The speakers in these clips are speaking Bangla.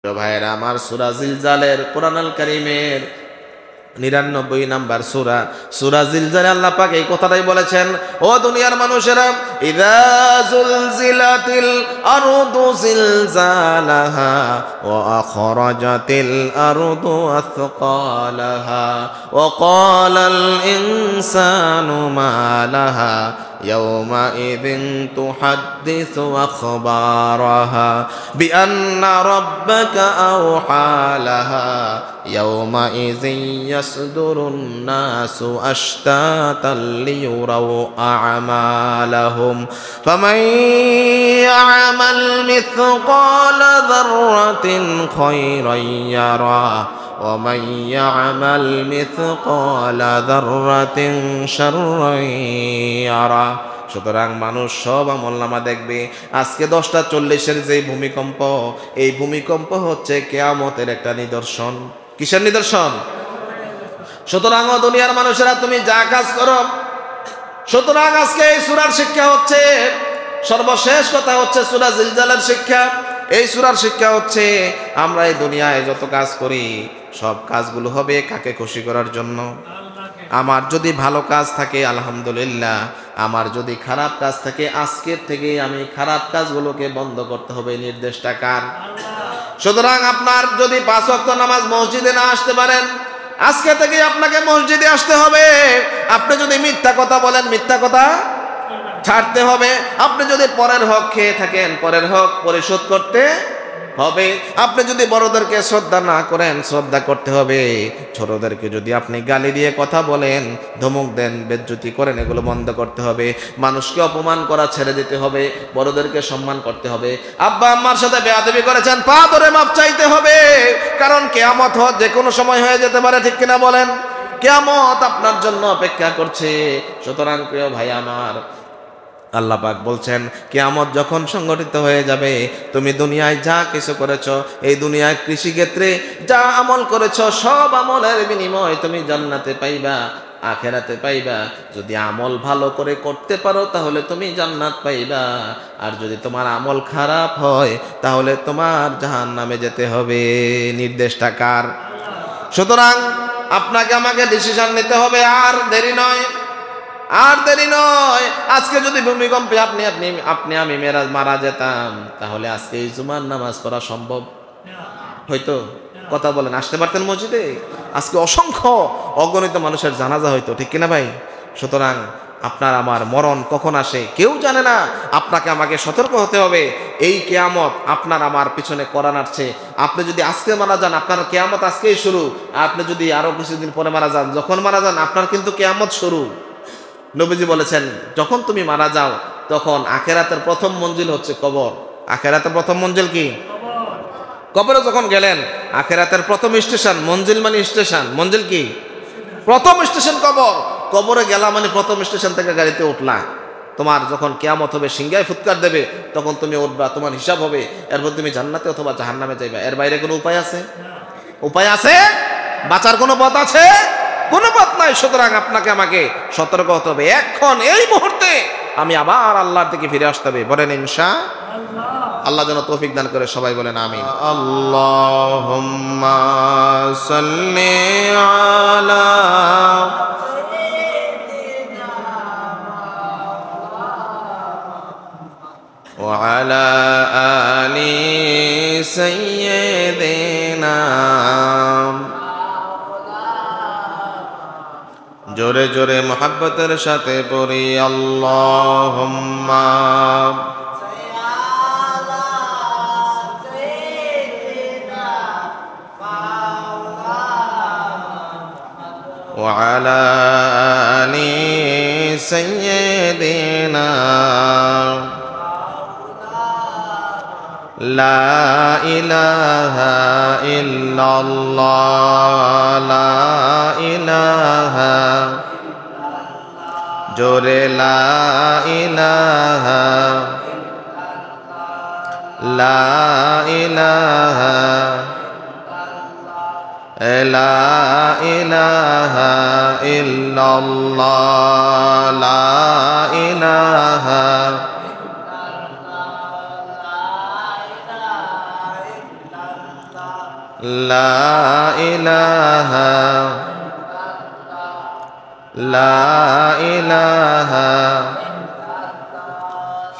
ভাইয়েরা আমার, সূরা জিলজালের কোরআনুল কারীমের ৯৯ নাম্বার সূরা, সূরা জিলজালে আল্লাহ পাক এই কথাটাই বলেছেন, ও দুনিয়ার মানুষেরা, ইযা যুলজিলাতিল আরদু জিলজালাহা ওয়া আখরাজাতিল আরদু আথকালাহা ওয়া ক্বালাল ইনসানু মা লাহা ইয়াওমাইযিন তুহাদ্দিসু আখবারাহা বিআন্না রাব্বাকা আওহা লাহা ইয়াওমাইযিন ইয়াসদুরুন নাসু আশতাতাল লিয়ুরাউ আ'মালাহুম ফামান ইয়া'মাল মিথকালা যাররাতিন খায়রান ইয়ারা ওয়া মান ইয়া'মাল মিথকালা যাররাতিন শাররান ইয়ারা। সুতরাং মানুষ সব আমলনামা দেখবে। আজকে 10টা 40-এর যে ভূমিকম্প, এই ভূমিকম্প হচ্ছে কিয়ামতের একটা নিদর্শন। কিসের নিদর্শন? সুতরাং দুনিয়ার মানুষেরা তুমি যা কাজ করো, সুতরাং আজকে এই সূরার শিক্ষা হচ্ছে, সর্বশেষ কথা হচ্ছে সূরা জিলজালের শিক্ষা। এই সূরার শিক্ষা হচ্ছে আমরা এই দুনিয়ায় যত কাজ করি সব কাজগুলো হবে কাকে খুশি করার জন্য। আমার যদি ভালো কাজ থাকে আলহামদুলিল্লাহ, আমার যদি খারাপ কাজ থাকে আজকের থেকে আমি খারাপ কাজগুলোকে বন্ধ করতে হবে। নির্দেশটা কার? সুতরাং আপনার যদি 5 ওয়াক্ত নামাজ মসজিদে না আসতে পারেন, আজকে থেকে আপনাকে মসজিদে আসতে হবে। আপনি যদি মিথ্যা কথা বলেন, মিথ্যা কথা ছাড়তে হবে। আপনি যদি পরের হক খেয়ে থাকেন, পরের হক পরিশোধ করতে হবে। আপনি যদি বড়দেরকে শ্রদ্ধা না করেন, শ্রদ্ধা করতে হবে। ছোটদেরকে যদি আপনি গালি দিয়ে কথা বলেন, ধমক দেন, বেজ্জতি করেন, এগুলো বন্ধ করতে হবে। মানুষকে অপমান করা ছেড়ে দিতে হবে, বড়দেরকে সম্মান করতে হবে। আব্বা আম্মার সাথে বেয়াদবি করেছেন, পা ধরে মাপ চাইতে হবে, কারণ কিয়ামত যে কোনো সময় হয়ে যেতে পারে। ঠিক কিনা বলেন? কিয়ামত আপনার জন্য অপেক্ষা করছে। সুতরাং প্রিয় ভাই আমার, আল্লাহ পাক বলছেন কিয়ামত যখন সংগঠিত হয়ে যাবে, তুমি দুনিয়ায় যা কিছু করেছো, এই দুনিয়ায় কৃষিক্ষেত্রে যা আমল করেছো, সব আমলের বিনিময় তুমি জান্নাতে পাইবা, আখেরাতে পাইবা। যদি আমল ভালো করে করতে পারো তাহলে তুমি জান্নাত পাইবা, আর যদি তোমার আমল খারাপ হয় তাহলে তোমার জাহান্নামে যেতে হবে। নির্দেশটা কার? সুতরাং আপনাকে আমাকে ডিসিশন নিতে হবে। আর দেরি নয়, আর দেরি নয়। আজকে যদি ভূমিকম্পে আপনি আমি মারা যেতাম, তাহলে আজকে এই জুমার নামাজ পড়া সম্ভব হয়তো? কথা বলেন, আসতে পারতেন মসজিদে? আজকে অসংখ্য অগণিত মানুষের জানাজা হইতো। ঠিক কিনা ভাই? সুতরাং আপনার আমার মরণ কখন আসে কেউ জানে না। আপনাকে আমাকে সতর্ক হতে হবে। এই কিয়ামত আপনার আমার পিছনে করান আসছে। আপনি যদি আজকে মারা যান, আপনার কিয়ামত আজকেই শুরু। আপনি যদি আরো কিছুদিন পরে মারা যান, যখন মারা যান আপনার কিন্তু কিয়ামত শুরু। নবীজি বলেছেন, যখন তুমি মারা যাও তখন আখেরাতের প্রথম মঞ্জিল হচ্ছে কবর। আখেরাতের প্রথম মঞ্জিল কি? কবরে যখন গেলেন, আখেরাতের প্রথম স্টেশন, মঞ্জিল মানে স্টেশন, মঞ্জিল কি? প্রথম স্টেশন কবর। কবরে গেলা মানে প্রথম স্টেশন থেকে গাড়িতে উঠলা। তোমার যখন কিয়ামত হবে, সিংহায় ফুৎকার দেবে, তখন তুমি উঠবা, তোমার হিসাব হবে, এরপর তুমি জান্নাতে অথবা জাহান্নামে যাইবা। এর বাইরে কোনো উপায় আছে? উপায় আছে? বাঁচার কোনো পথ আছে? কোনো পথ নাই। সুতরাং আপনাকে আমাকে সতর্ক হতে হবে। এখন এই মুহূর্তে আমি আবার আল্লাহর দিকে ফিরে আসতে হবে। বলেন ইনশাআল্লাহ। আল্লাহ যেন তৌফিক দান করে। সবাই বলেন আমিন। আল্লাহুম্মা সাল্লি আলা ওয়া আলা আলি সাইয়্যিদিনা। জোরে জোরে মোহাব্বতের সাথে পড়ি আল্লাহুম্মা ওয়া আলা আলি সাইয়্যিদিনা। লা ইলাহা ইল্লাল্লাহ, লা ইলাহা, জোরে লা ইলাহা, লা ইলাহা, লা ইলাহা ইল্লাল্লাহ, লা ইলাহা। লা ইলাহা লা ইলাহা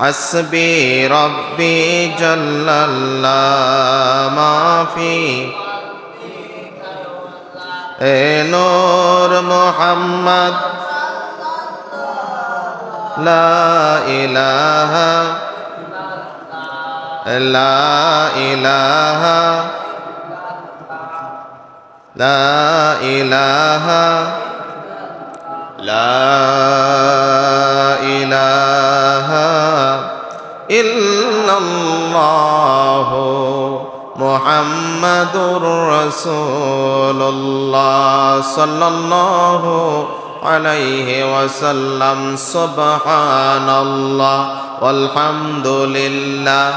হাসবি রব্বি জাল্লাল্লাহু মাফি এ নূর মুহাম্মদ লা ইলাহা লা ইলাহা লা ইলাহা লা ইলাহা ইল্লাল্লাহু মুহাম্মাদুর রাসূলুল্লাহ সাল্লাল্লাহু আলাইহি ওয়াসাল্লাম সুবহানাল্লাহ ওয়ালহামদুলিল্লাহ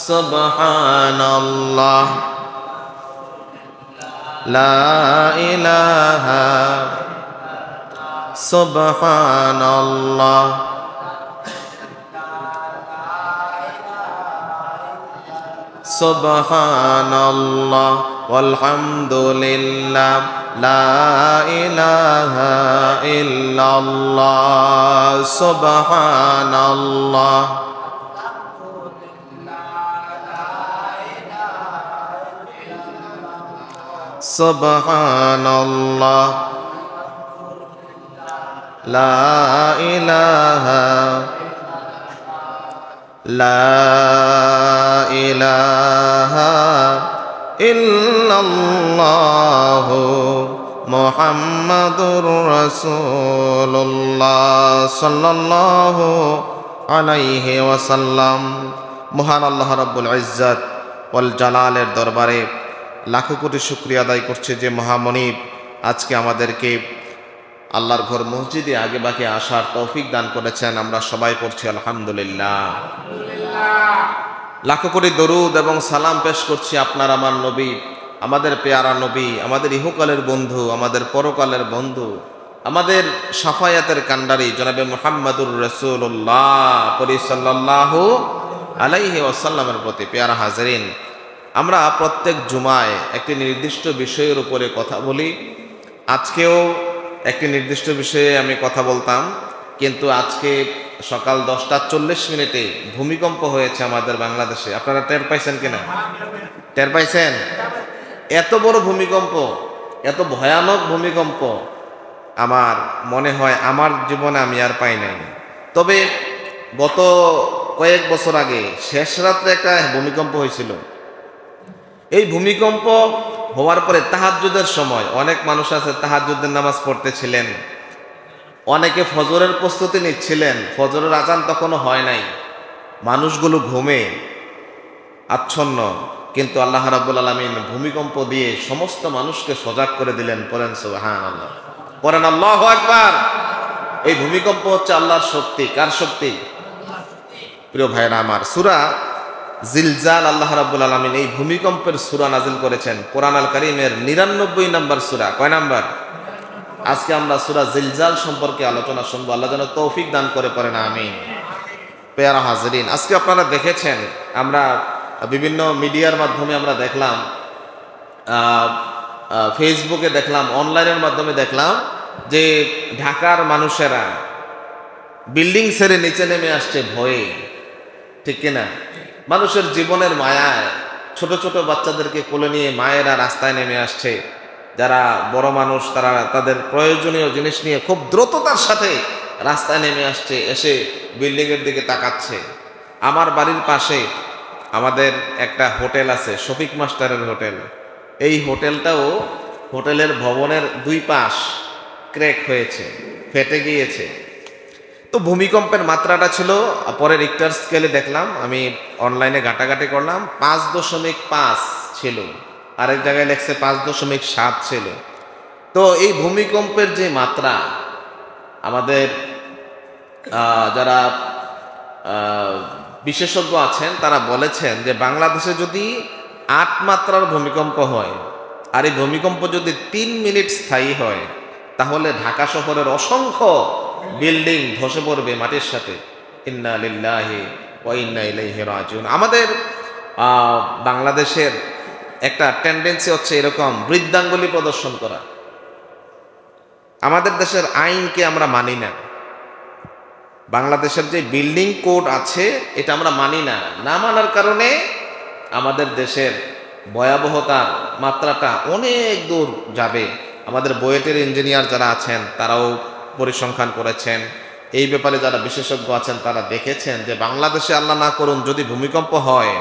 সুবহানাল্লাহ লা ইলাহা সুবহানাল্লাহ সুবহানাল্লাহ ওয়ালহামদুলিল্লাহ লা ইলাহা ইল্লাল্লাহ সুবহানাল্লাহ সুবহানাল্লাহ লা ইলাহা লা ইলাহা ইল্লাল্লাহু মুহাম্মাদুর রাসূলুল্লাহ সাল্লাল্লাহু আলাইহি ওয়াসাল্লাম। মহান আল্লাহ রাব্বুল ইজ্জত ওয়াল জালালের দরবারে লাখো কোটি শুকরিয়া আদায় করছে যে মহামনিব আজকে আমাদেরকে আল্লাহর ঘর মসজিদে আগে বাকি আসার তৌফিক দান করেছেন। আমরা সবাই পড়ছি আলহামদুলিল্লাহ। লাখো কোটি দরুদ এবং সালাম পেশ করছি আপনার আমার নবী, আমাদের পেয়ারা নবী, আমাদের ইহকালের বন্ধু, আমাদের পরকালের বন্ধু, আমাদের শাফায়াতের কান্ডারি জনাবে মুহাম্মাদুর রাসূলুল্লাহ সাল্লাল্লাহু আলাইহি ওয়াসাল্লামের প্রতি। পেয়ারা হাজরিন, আমরা প্রত্যেক জুমায় একটি নির্দিষ্ট বিষয়ের উপরে কথা বলি। আজকেও একটি নির্দিষ্ট বিষয়ে আমি কথা বলতাম, কিন্তু আজকে সকাল 10:40 ভূমিকম্প হয়েছে আমাদের বাংলাদেশে। আপনারা টের পাইছেন কিনা? টের পাইছেন? এত বড় ভূমিকম্প, এত ভয়ানক ভূমিকম্প আমার মনে হয় আমার জীবনে আমি আর পাই নাই। তবে গত কয়েক বছর আগে শেষ রাত্রে একটা ভূমিকম্প হয়েছিল। এই ভূমিকম্প হওয়ার পরে তাহাজ্জুদের সময় অনেক মানুষ আছে তাহাজ্জুদের নামাজ পড়তেছিলেন, অনেকে ফজরের প্রস্তুতি নিচ্ছিলেন। ফজরের আজান তখনও হয় নাই, মানুষগুলো ঘুমে আচ্ছন্ন, কিন্তু আল্লাহ রাব্বুল আলামিন ভূমিকম্প দিয়ে সমস্ত মানুষকে সজাগ করে দিলেন। পড়েন সুবহানাল্লাহ, পড়েন আল্লাহু আকবার। এই ভূমিকম্প হচ্ছে আল্লাহর শক্তি। কার শক্তি? প্রিয় ভাইরা আমার, সূরা জিলজাল আল্লাহ রাব্বুল আলামিন এই ভূমিকম্পের সূরা নাজিল করেছেন। কোরআন আল কারীমের 99 নম্বর সূরা। কয় নাম্বার? আজকে আমরা সূরা জিলজাল সম্পর্কে আলোচনা শুনবো। আল্লাহ যেন তৌফিক দান করে, পড়েন আমিন। পেয়ারা হাজরিন, আজকে আপনারা দেখেছেন, আমরা বিভিন্ন মিডিয়ার মাধ্যমে আমরা দেখলাম, ফেসবুকে দেখলাম, অনলাইনের মাধ্যমে দেখলাম যে ঢাকার মানুষেরা বিল্ডিং ছেড়ে নিচে নেমে আসছে ভয়ে। ঠিক কিনা? মানুষের জীবনের মায়ায় ছোট ছোট বাচ্চাদেরকে কোলে নিয়ে মায়েরা রাস্তায় নেমে আসছে। যারা বড় মানুষ তারা তাদের প্রয়োজনীয় জিনিস নিয়ে খুব দ্রুততার সাথে রাস্তায় নেমে আসছে, এসে বিল্ডিংয়ের দিকে তাকাচ্ছে। আমার বাড়ির পাশে আমাদের একটা হোটেল আছে, শফিক মাস্টারের হোটেল। এই হোটেলটাও হোটেলের ভবনের দুই পাশ ক্র্যাক হয়েছে, ফেটে গিয়েছে। তো ভূমিকম্পের মাত্রাটা ছিল, পরে রিক্টার স্কেলে দেখলাম, আমি অনলাইনে ঘাটাঘাটি করলাম, 5.5 ছিল, আরেক জায়গায় লেখছে 5.7 ছিল। তো এই ভূমিকম্পের যে মাত্রা, আমাদের যারা বিশেষজ্ঞ আছেন তারা বলেছেন যে বাংলাদেশে যদি 8 মাত্রার ভূমিকম্প হয়, আর এই ভূমিকম্প যদি 3 মিনিট স্থায়ী হয়, তাহলে ঢাকা শহরের অসংখ্য বিল্ডিং ধসে পড়বে মাটির সাথে। ইন্না লিল্লাহি ওয়া ইন্না ইলাইহি রাজিউন। আমাদের বাংলাদেশের একটা টেন্ডেন্সি হচ্ছে এরকম বৃদ্ধাঙ্গুলি প্রদর্শন করা। আমাদের দেশের আইনকে আমরা মানি না। বাংলাদেশের যে বিল্ডিং কোড আছে এটা আমরা মানি না। না মানার কারণে আমাদের দেশের ভয়াবহতার মাত্রাটা অনেক দূর যাবে। আমাদের বুয়েটের ইঞ্জিনিয়ার যারা আছেন তারাও পরিসংখ্যান করেছেন। এই ব্যাপারে যারা বিশেষজ্ঞ আছেন তারা দেখেছেন যে বাংলাদেশে আল্লাহ না করুন যদি ভূমিকম্প হয়,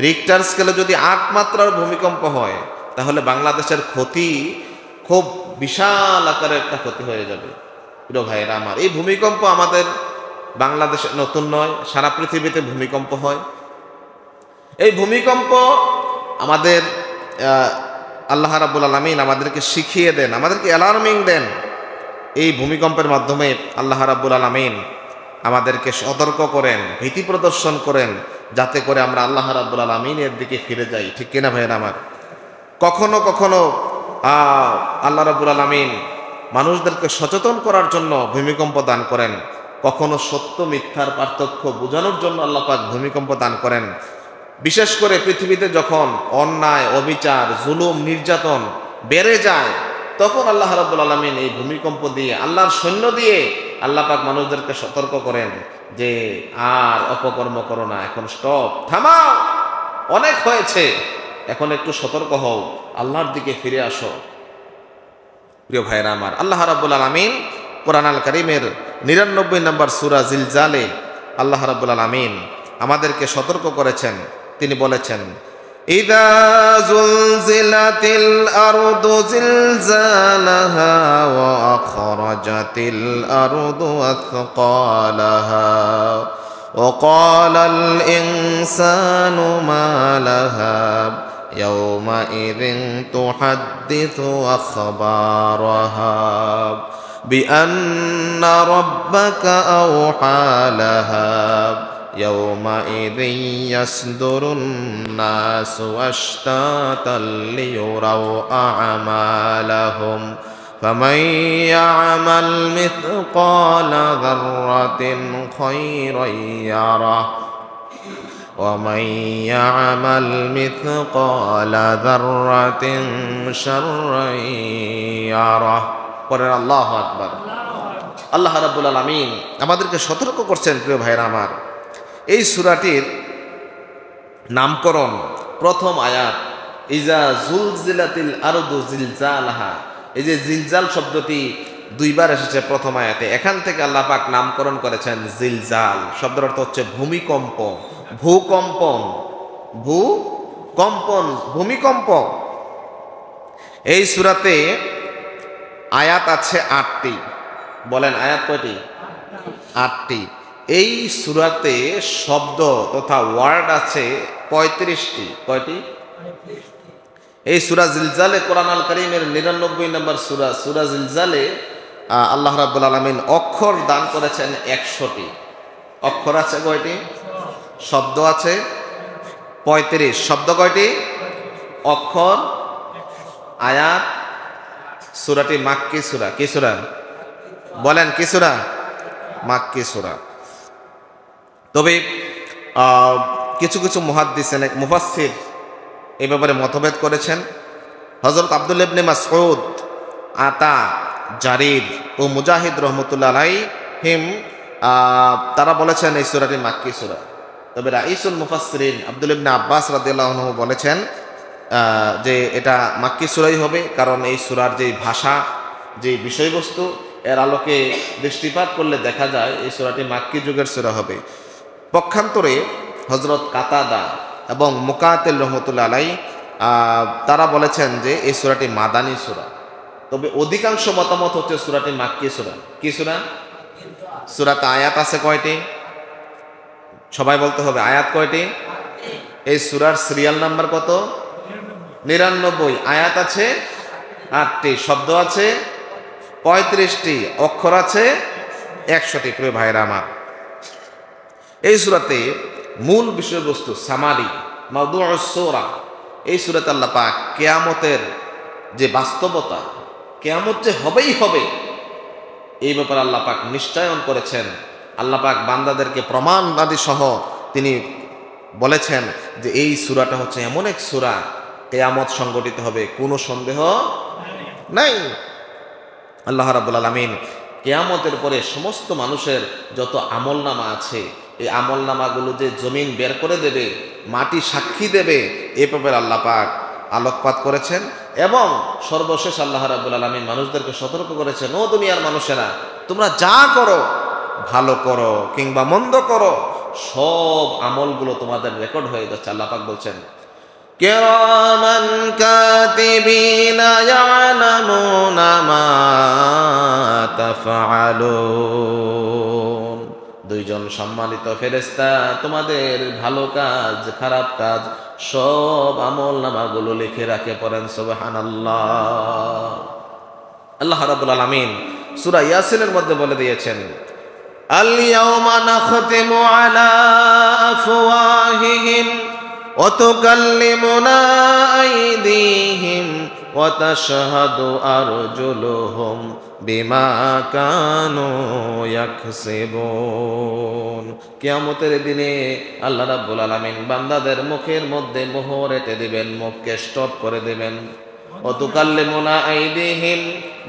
রিক্টার স্কেলে যদি 8 মাত্রার ভূমিকম্প হয়, তাহলে বাংলাদেশের ক্ষতি খুব বিশাল আকারের একটা ক্ষতি হয়ে যাবে। প্রিয় ভাইয়েরা আমার, এই ভূমিকম্প আমাদের বাংলাদেশে নতুন নয়, সারা পৃথিবীতে ভূমিকম্প হয়। এই ভূমিকম্প আমাদের আল্লাহ রাব্বুল আলামিন আমাদেরকে শিখিয়ে দেন, আমাদেরকে অ্যালার্মিং দেন। এই ভূমিকম্পের মাধ্যমে আল্লাহ রাব্বুল আলামিন আমাদেরকে সতর্ক করেন, ভীতি প্রদর্শন করেন, যাতে করে আমরা আল্লাহ রাব্বুল আলামিনের দিকে ফিরে যাই। ঠিক কিনা ভাইয়েরা আমার? কখনো কখনো আল্লাহ রাব্বুল আলামিন মানুষদেরকে সচেতন করার জন্য ভূমিকম্প দান করেন, কখনো সত্য মিথ্যার পার্থক্য বোঝানোর জন্য আল্লাহ পাক ভূমিকম্প দান করেন। বিশেষ করে পৃথিবীতে যখন অন্যায়, অবিচার, জুলুম, নির্যাতন বেড়ে যায়, তখন আল্লাহ রাব্বুল আলামিন এই ভূমিকম্প দিয়ে, আল্লাহর সৈন্য দিয়ে আল্লাহ পাক মানুষদেরকে সতর্ক করেন যে আর অপকর্ম করো না, এখন স্টপ, থামাও, অনেক হয়েছে, এখন একটু সতর্ক হও, আল্লাহর দিকে ফিরে আসো। প্রিয় ভাইরা আমার, আল্লাহ রাব্বুল আলামিন কোরআন আল কারীমের 99 নম্বর সূরা জিলজালে আল্লাহ রাব্বুল আলামিন আমাদেরকে সতর্ক করেছেন। তিনি বলেছেন, ইযা যুলজিলাতিল আরদু জিলজালাহা ওয়া আখরাজাতিল আরদু আথকালাহা ওয়া ক্বালাল ইনসানু মা লাহা ইয়াওমাইযিন তুহাদ্দিথু আখবারাহা বিআন্না রাব্বাকা আওহা লাহা يومئذ يصدر الناس أشتاتا ليروا أعمالهم فمن يعمل مثقال ذرة خيرا يره ومن يعمل مثقال ذرة شرا يره পরের আল্লাহু আকবার। আল্লাহ রাব্বুল আলামিন আমাদেরকে সতর্ক করছেন। প্রিয় ভাইরা আমার, এই সূরাটির নামকরণ প্রথম আয়াত ইজা জুলজিলাতিল আরদু জিলজালাহা। এই যে জিলজাল শব্দটি দুইবার এসেছে প্রথম আয়াতে, এখান থেকে আল্লাহ পাক নামকরণ করেছেন জিলজাল। শব্দের অর্থ হচ্ছে ভূমিকম্প, ভূকম্পন, ভূকম্পন, ভূমিকম্প। এই সূরাতে আয়াত আছে 8টি। বলেন আয়াত কয়টি? 8টি। এই সূরাতে শব্দ তথা ওয়ার্ড আছে 35টি। কয়টি? এই সূরা জিলজালে, কোরআন আল কারীমের 99 নম্বর সূরা, সূরা জিলজালে আল্লাহ রাব্বুল আলামিন অক্ষর দান করেছেন 100টি। অক্ষর আছে কয়টি? শব্দ আছে 35। শব্দ কয়টি? অক্ষর। আয়াত। সূরাটি মাক্কি সূরা। কি সূরা? বলেন কি সূরা? মাক্কি সূরা। তবে কিছু কিছু মুহাদ্দিসিন, মুফাসসির এই ব্যাপারে মতভেদ করেছেন। হযরত আব্দুল্লাহ ইবনে মাসউদ, আতা, জারির ও মুজাহিদ রাহমাতুল্লাহ আলাইহিম তারা বলেছেন এই সূরাটি মাক্কি সূরা। তবে রাইসুল মুফাসসিরিন আব্দুল্লাহ ইবনে আব্বাস রাদিয়াল্লাহু আনহু বলেছেন যে এটা মাক্কি সূরাই হবে, কারণ এই সূরার যে ভাষা, যে বিষয়বস্তু, এর আলোকে দৃষ্টিপাত করলে দেখা যায় এই সূরাটি মাক্কি যুগের সূরা হবে। পক্ষান্তরে হযরত কাতাদা এবং মুকাতিল রাহমাতুল্লাহ আলাইহি তারা বলেছেন যে এই সূরাটি মাদানী সূরা। তবে অধিকাংশ মতামত হচ্ছে সূরাটি মাক্কি সূরা। কি সূরা? সূরাতে আয়াত আছে কয়টি? সবাই বলতে হবে, আয়াত কয়টি? এই সূরার সিরিয়াল নাম্বার কত? 99। আয়াত আছে 8টি, শব্দ আছে 35টি, অক্ষর আছে 100টি। প্রিয় ভাইরা আমার, এই সূরাতে মূল বিষয়বস্তু সামারি, মাওদুউস সূরা, এই সূরাতে আল্লাহ পাক কিয়ামতের যে বাস্তবতা, কিয়ামত যে হবেই হবে, এই ব্যাপারে আল্লাহ পাক নিশ্চয়ন করেছেন। আল্লাহ পাক বান্দাদেরকে প্রমাণবাদী সহ তিনি বলেছেন যে এই সূরাটা হচ্ছে এমন এক সূরা, কিয়ামত সংগঠিত হবে, কোনো সন্দেহ নাই। আল্লাহ রাব্বুল আলামিন কিয়ামতের পরে সমস্ত মানুষের যত আমলনামা আছে, এই আমলনামাগুলো যে জমিন বের করে দেবে, মাটি সাক্ষী দেবে, এ ব্যাপারে আল্লাহ পাক আলোকপাত করেছেন। এবং সর্বশেষ আল্লাহ রাব্বুল আলামিন মানুষদেরকে সতর্ক করেছেন, ও দুনিয়ার মানুষেরা, তোমরা যা করো, ভালো করো কিংবা মন্দ করো, সব আমলগুলো তোমাদের রেকর্ড হয়ে যাচ্ছে। আল্লাহ পাক বলছেন, কিরামান কাতিবিনা ইয়ালামুনা মা তাফআলুন। দুইজন সম্মানিত ফেরেশতা তোমাদের ভালো কাজ, খারাপ কাজ সব আমলনামাগুলো লিখে রাখে। পড়েন সুবহানাল্লাহ। আল্লাহ রাব্বুল আলামিন সূরা ইয়াসিনের মধ্যে বলে দিয়েছেন, আল ইয়াওমা নাখতিমু আলা আফওয়াহিহিম ওয়া তুকাল্লিমুনা আইদিহিম ওয়া তাশহাদু আরজুলুহুম বিমা কানু ইয়াকসিবুন। কিয়ামতের দিনে আল্লাহ রাব্বুল আলামিন বান্দাদের মুখের মধ্যে মোহর এঁটে দিবেন, মুখকে স্টপ করে দিবেন। ওয়া তুকাল্লিমুনা আইদিহিম,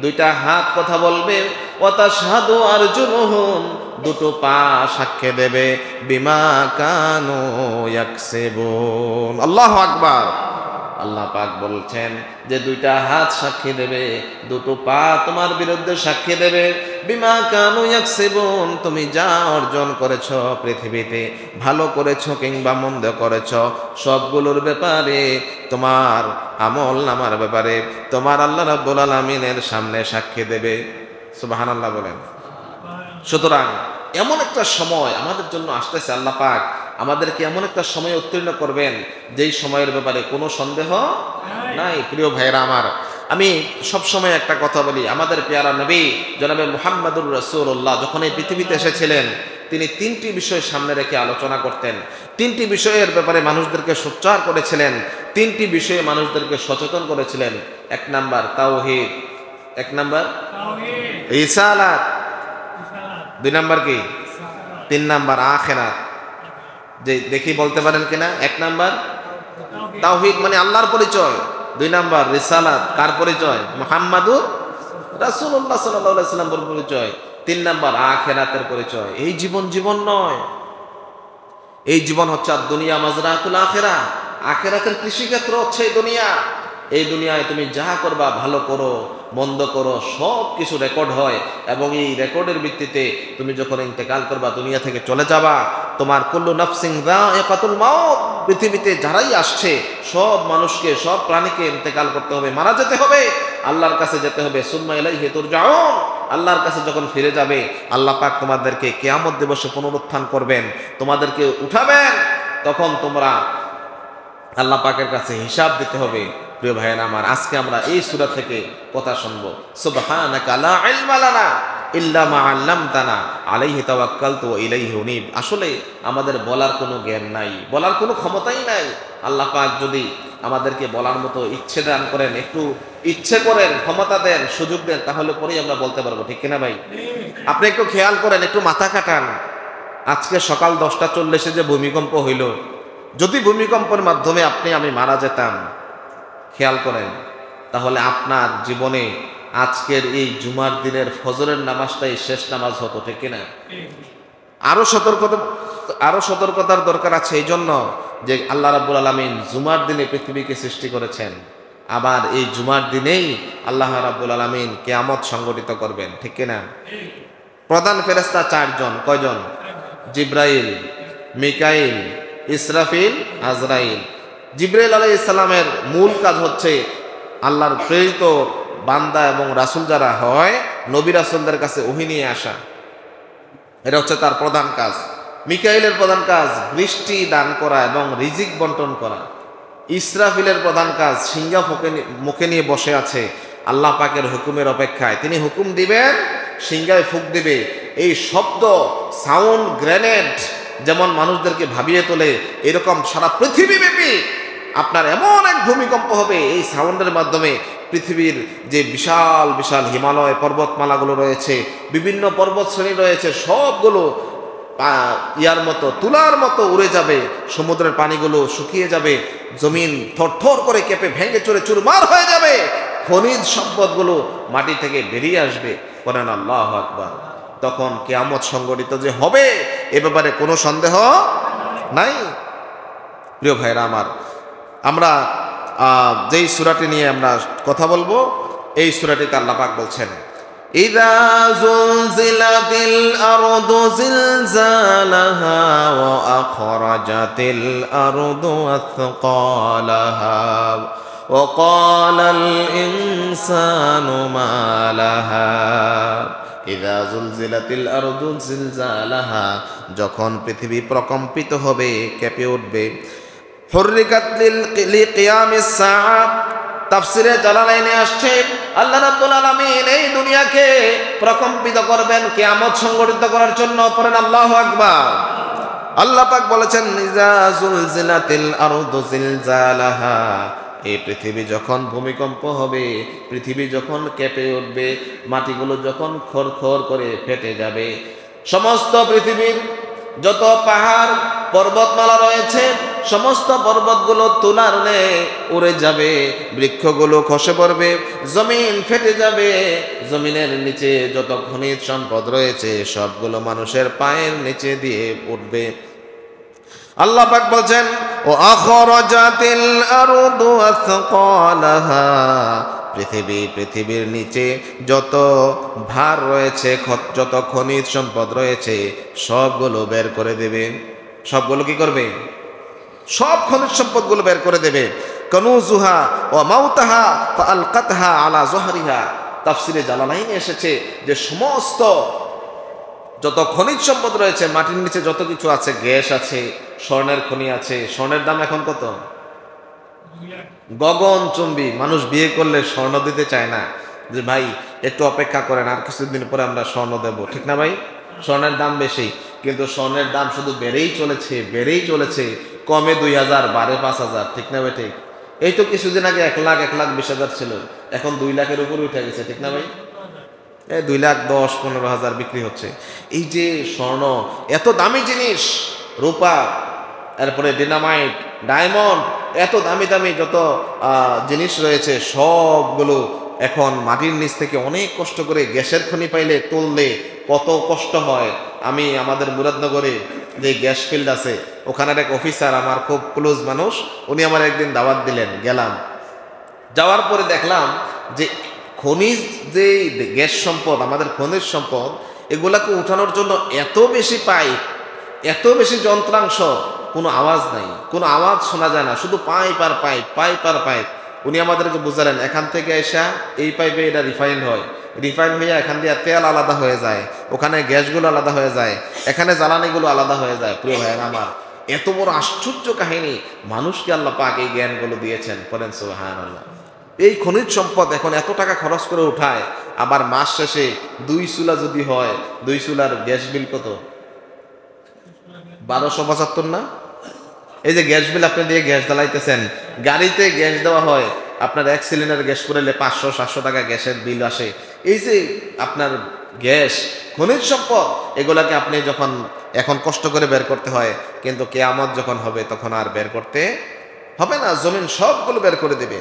দুইটা হাত কথা বলবে, ওয়া তাশহাদু আরজুলুহুম, দুটো পা সাক্ষ্য দেবে, বিমা কানু ইয়াকসিবুন। আল্লাহু আকবার। আল্লাহ পাক বলছেন যে দুইটা হাত সাক্ষী দেবে, দুটো পা তোমার বিরুদ্ধে সাক্ষী দেবে, বিমা কানু ইয়াকসিবুন, তুমি যা অর্জন করেছো পৃথিবীতে, ভালো করেছো কিংবা মন্দ করেছো, সবগুলোর ব্যাপারে, তোমার আমল নামার ব্যাপারে তোমার আল্লাহ রাব্বুল আলামিনের সামনে সাক্ষী দেবে। সুবহানাল্লাহ বলেন। সুতরাং এমন একটা সময় আমাদের জন্য আসতেছে, আল্লাহ পাক আমাদেরকে এমন একটা সময় উত্তীর্ণ করবেন যেই সময়ের ব্যাপারে কোনো সন্দেহ নাই। প্রিয় ভাইরা আমার, আমি সব সময় একটা কথা বলি, আমাদের পেয়ারা নবী জনাবে মুহাম্মাদুর রাসূলুল্লাহ যখন এই পৃথিবীতে এসেছিলেন, তিনি তিনটি বিষয় সামনে রেখে আলোচনা করতেন। তিনটি বিষয়ের ব্যাপারে মানুষদেরকে সোচ্চার করেছিলেন, তিনটি বিষয়ে মানুষদেরকে সচেতন করেছিলেন। এক নাম্বার তাওহীদ, এক নাম্বার রিসালাত, দুই নাম্বার কি, তিন নাম্বার আখিরাত। যে দেখি বলতে পারেন কিনা? এক নাম্বার তাওহীদ মানে আল্লাহর পরিচয়, দুই নাম্বার রিসালাত, কার পরিচয়? মুহাম্মাদুর রাসূলুল্লাহ সাল্লাল্লাহু আলাইহি ওয়াসাল্লামের পরিচয়, তিন নাম্বার আখিরাতের পরিচয়। এই জীবন জীবন নয়, এই জীবন হচ্ছে আর দুনিয়া মাজরাতুল আখিরা, আখিরাতের কৃষিক্ষেত্র হচ্ছে এই দুনিয়া। এই দুনিয়ায় তুমি যা করবা, ভালো করো মন্দ করো, সব কিছু রেকর্ড হয় এবং এই রেকর্ডের ভিত্তিতে তুমি যখন ইন্তেকাল করবা, দুনিয়া থেকে চলে যাবা, তোমার কুল্লু নাফসিন যায়িকাতুল মাউত, পৃথিবীতে যারাই আসছে সব মানুষকে, সব প্রাণীকে ইন্তেকাল করতে হবে, মারা যেতে হবে, আল্লাহর কাছে যেতে হবে। সুম্মা ইলাইহি তুরজাউন, আল্লাহর কাছে যখন ফিরে যাবে, আল্লাহ পাক তোমাদেরকে কিয়ামত দিবসে পুনরুত্থান করবেন, তোমাদেরকে উঠাবেন, তখন তোমরা আল্লাহ পাকের কাছে হিসাব দিতে হবে। প্রিয় ভাইয়েরা আমার, আজকে আমরা এই সূরা থেকে কথা শুনবো, সুবহানাকা লা ইলমা লানা ইল্লা মা আল্লামতানা আলাইহি তাওয়াক্কালতু ওয়া ইলাইহি উনীব। আসলে আমাদের বলার কোনো জ্ঞান নাই, বলার কোনো ক্ষমতাই নাই। আল্লাহ পাক যদি আমাদেরকে বলার মতো ইচ্ছে দান করেন, একটু ইচ্ছে করেন, ক্ষমতা দেন, সুযোগ দেন, তাহলে পরেই আমরা বলতে পারবো, ঠিক কিনা ভাই? আপনি একটু খেয়াল করেন, একটু মাথা কাটান। আজকে সকাল 10:40 যে ভূমিকম্প হইল, যদি ভূমিকম্পের মাধ্যমে আপনি আমি মারা যেতাম, খেয়াল করেন, তাহলে আপনার জীবনে আজকের এই জুমার দিনের ফজরের নামাজটাই শেষ নামাজ হতো, ঠিক কিনা? আরো সতর্কতার দরকার আছে, এই জন্য যে আল্লাহ রাব্বুল আলামিন জুমার দিনে পৃথিবীকে সৃষ্টি করেছেন, আবার এই জুমার দিনেই আল্লাহ রাব্বুল আলামিন কিয়ামত সংগঠিত করবেন, ঠিক কিনা? প্রধান ফেরেশতা 4 জন, কয়জন? জিব্রাইল, মিকাইল, ইসরাফিল, আজরাইল। জিব্রাইল আলাইহিস সালামের মূল কাজ হচ্ছে আল্লাহর প্রেরিত বান্দা এবং রাসূল যারা হয়, নবী রাসূলদের কাছে ওহী নিয়ে আসা, এটা হচ্ছে তার প্রধান কাজ। মিকাইলের প্রধান কাজ বৃষ্টি দান করা এবং রিজিক বন্টন করা। ইসরাফিলের প্রধান কাজ সিংহা মুখে নিয়ে বসে আছে আল্লাহ পাকের হুকুমের অপেক্ষায়, তিনি হুকুম দিবেন, সিংহায় ফুঁক দিবে। এই শব্দ, সাউন্ড গ্রেনেড যেমন মানুষদেরকে ভাবিয়ে তোলে, এরকম সারা পৃথিবীব্যাপী আপনার এমন এক ভূমিকম্প হবে, এই সাউন্ডের মাধ্যমে পৃথিবীর যে বিশাল বিশাল হিমালয় পর্বতমালাগুলো রয়েছে, বিভিন্ন পর্বত শ্রেণী রয়েছে, সবগুলো ইয়ার মতো তুলার মতো উড়ে যাবে, সমুদ্রের পানিগুলো শুকিয়ে যাবে, জমিন থরথর করে কেঁপে ভেঙে চুরে চুরমার হয়ে যাবে, খনিজ সম্পদগুলো মাটি থেকে বেরিয়ে আসবে। বলেন আল্লাহু আকবার। তখন কিয়ামত সংঘটিত যে হবে এ ব্যাপারে কোনো সন্দেহ নাই। প্রিয় ভাইরা আমার, আমরা যেই সূরাটি নিয়ে আমরা কথা বলবো এই সূরাটিতে আল্লাহ পাক বলছেন, ইযা যুলজিলাতিল আরদু জিলজালাহা ওয়া আখরাজাতিল আরদু আথকালাহা ওয়া ক্বালাল ইনসানু মা লাহা। ইযা যুলজিলাতিল আরদু জিলজালাহা, যখন পৃথিবী প্রকম্পিত হবে, কেঁপে উঠবে। হুররিকাত লিকিয়ামিস সাআ, তাফসিরে জালালাইনে আসছে আল্লাহ রাব্বুল আলামিন এই দুনিয়াকে প্রকম্পিত করবেন কিয়ামত সংঘটিত করার জন্য। পড়েন আল্লাহু আকবার। আল্লাহ পাক বলেছেন, ইযা যুলজিলাতিল আরদু জিলজালাহা, এই পৃথিবী যখন ভূমিকম্প হবে, পৃথিবী যখন কেঁপে উঠবে, মাটিগুলো যখন খরখর করে ফেটে যাবে, সমস্ত পৃথিবীর যত পাহাড় পর্বতমালা রয়েছে সমস্ত পর্বতগুলো তুলার ন্যায় উড়ে যাবে, বৃক্ষগুলো খসে পড়বে, জমিন ফেটে যাবে, জমিনের নিচে যত খনিজ সম্পদ রয়েছে সবগুলো মানুষের পায়ের নিচে দিয়ে উঠবে। আল্লাহ পাক বলছেন, ও আখরাজাতিল আরদু আথকালাহা, পৃথিবীর নিচে যত ভার রয়েছে, যত খনিজ সম্পদ রয়েছে সবগুলো বের করে দেবে। সবগুলো কি করবে? সব খনিজ সম্পদগুলো বের করে দেবে। কানুজুহা ওয়া মাউতাহা ফাআলকাতহা আলা যহরিহা, তাফসিরে জালালাইনে এসেছে যে সমস্ত যত খনিজ সম্পদ রয়েছে, মাটির নিচে যত কিছু আছে, গ্যাস আছে, স্বর্ণের খনি আছে। স্বর্ণের দাম এখন কত? গগনচুম্বী। মানুষ বিয়ে করলে স্বর্ণ দিতে চায় না, যে ভাই একটু অপেক্ষা করেন, আর কিছুদিন পরে আমরা স্বর্ণ দেব, ঠিক না ভাই? স্বর্ণের দাম বেশি, কিন্তু স্বর্ণের দাম শুধু বেড়েই চলেছে। কমে 2000, বাড়ে 5000, ঠিক না ভাই? ঠিক। এই তো কিছুদিন আগে 1,20,000 ছিল, এখন 2 লাখের উপরে উঠে গেছে, ঠিক না ভাই? 2,10,15,000 বিক্রি হচ্ছে। এই যে স্বর্ণ, এত দামি জিনিস, রূপা, এরপরে ডিনামাইট, ডায়মন্ড, এত দামি দামি যত জিনিস রয়েছে সবগুলো এখন মাটির নিচ থেকে অনেক কষ্ট করে, গ্যাসের খনি পাইলে তুললে কত কষ্ট হয়। আমি আমাদের মুরাদনগরে যে গ্যাস ফিল্ড আছে ওখানের এক অফিসার, আমার খুব ক্লোজ মানুষ, উনি আমার একদিন দাওয়াত দিলেন, গেলাম। যাওয়ার পরে দেখলাম যে খনিজ যে গ্যাস সম্পদ, আমাদের খনিজ সম্পদ, এগুলাকে উঠানোর জন্য এত বেশি পাইপ, এত বেশি যন্ত্রাংশ, কোনো আওয়াজ নাই, কোনো আওয়াজ শোনা যায় না, শুধু পাইপ আর পাইপ। উনি আমাদেরকে বুঝালেন, এখান থেকে এসা এই পাইপে এটা রিফাইন হয়, রিফাইন হয়ে এখান দিয়ে তেল আলাদা হয়ে যায়, ওখানে গ্যাসগুলো আলাদা হয়ে যায়, এখানে জ্বালানিগুলো আলাদা হয়ে যায়। প্রিয় ভাইয়েরা আমার, এত বড় আশ্চর্য কাহিনী মানুষকে আল্লাহ পাক এই জ্ঞানগুলো দিয়েছেন। বলেন সুবহানাল্লাহ। এই খনিজ সম্পদ এখন এত টাকা খরচ করে উঠায়, আবার মাস শেষে 2 চুলা যদি হয়, 2 চুলার গ্যাস বিল কত? 1275 না? এই যে গ্যাস বিল আপনি দিয়ে গ্যাস জ্বালাইতেছেন, গাড়িতে গ্যাস দেওয়া হয়, আপনার 1 সিলিন্ডার গ্যাস করলে 500-700 টাকা গ্যাসের বিল আসে। এই যে আপনার গ্যাস, খনিজ সম্পদ, এগুলাকে আপনি যখন এখন কষ্ট করে বের করতে হয়, কিন্তু কিয়ামত যখন হবে তখন আর বের করতে হবে না, জমিন সবগুলো বের করে দেবে।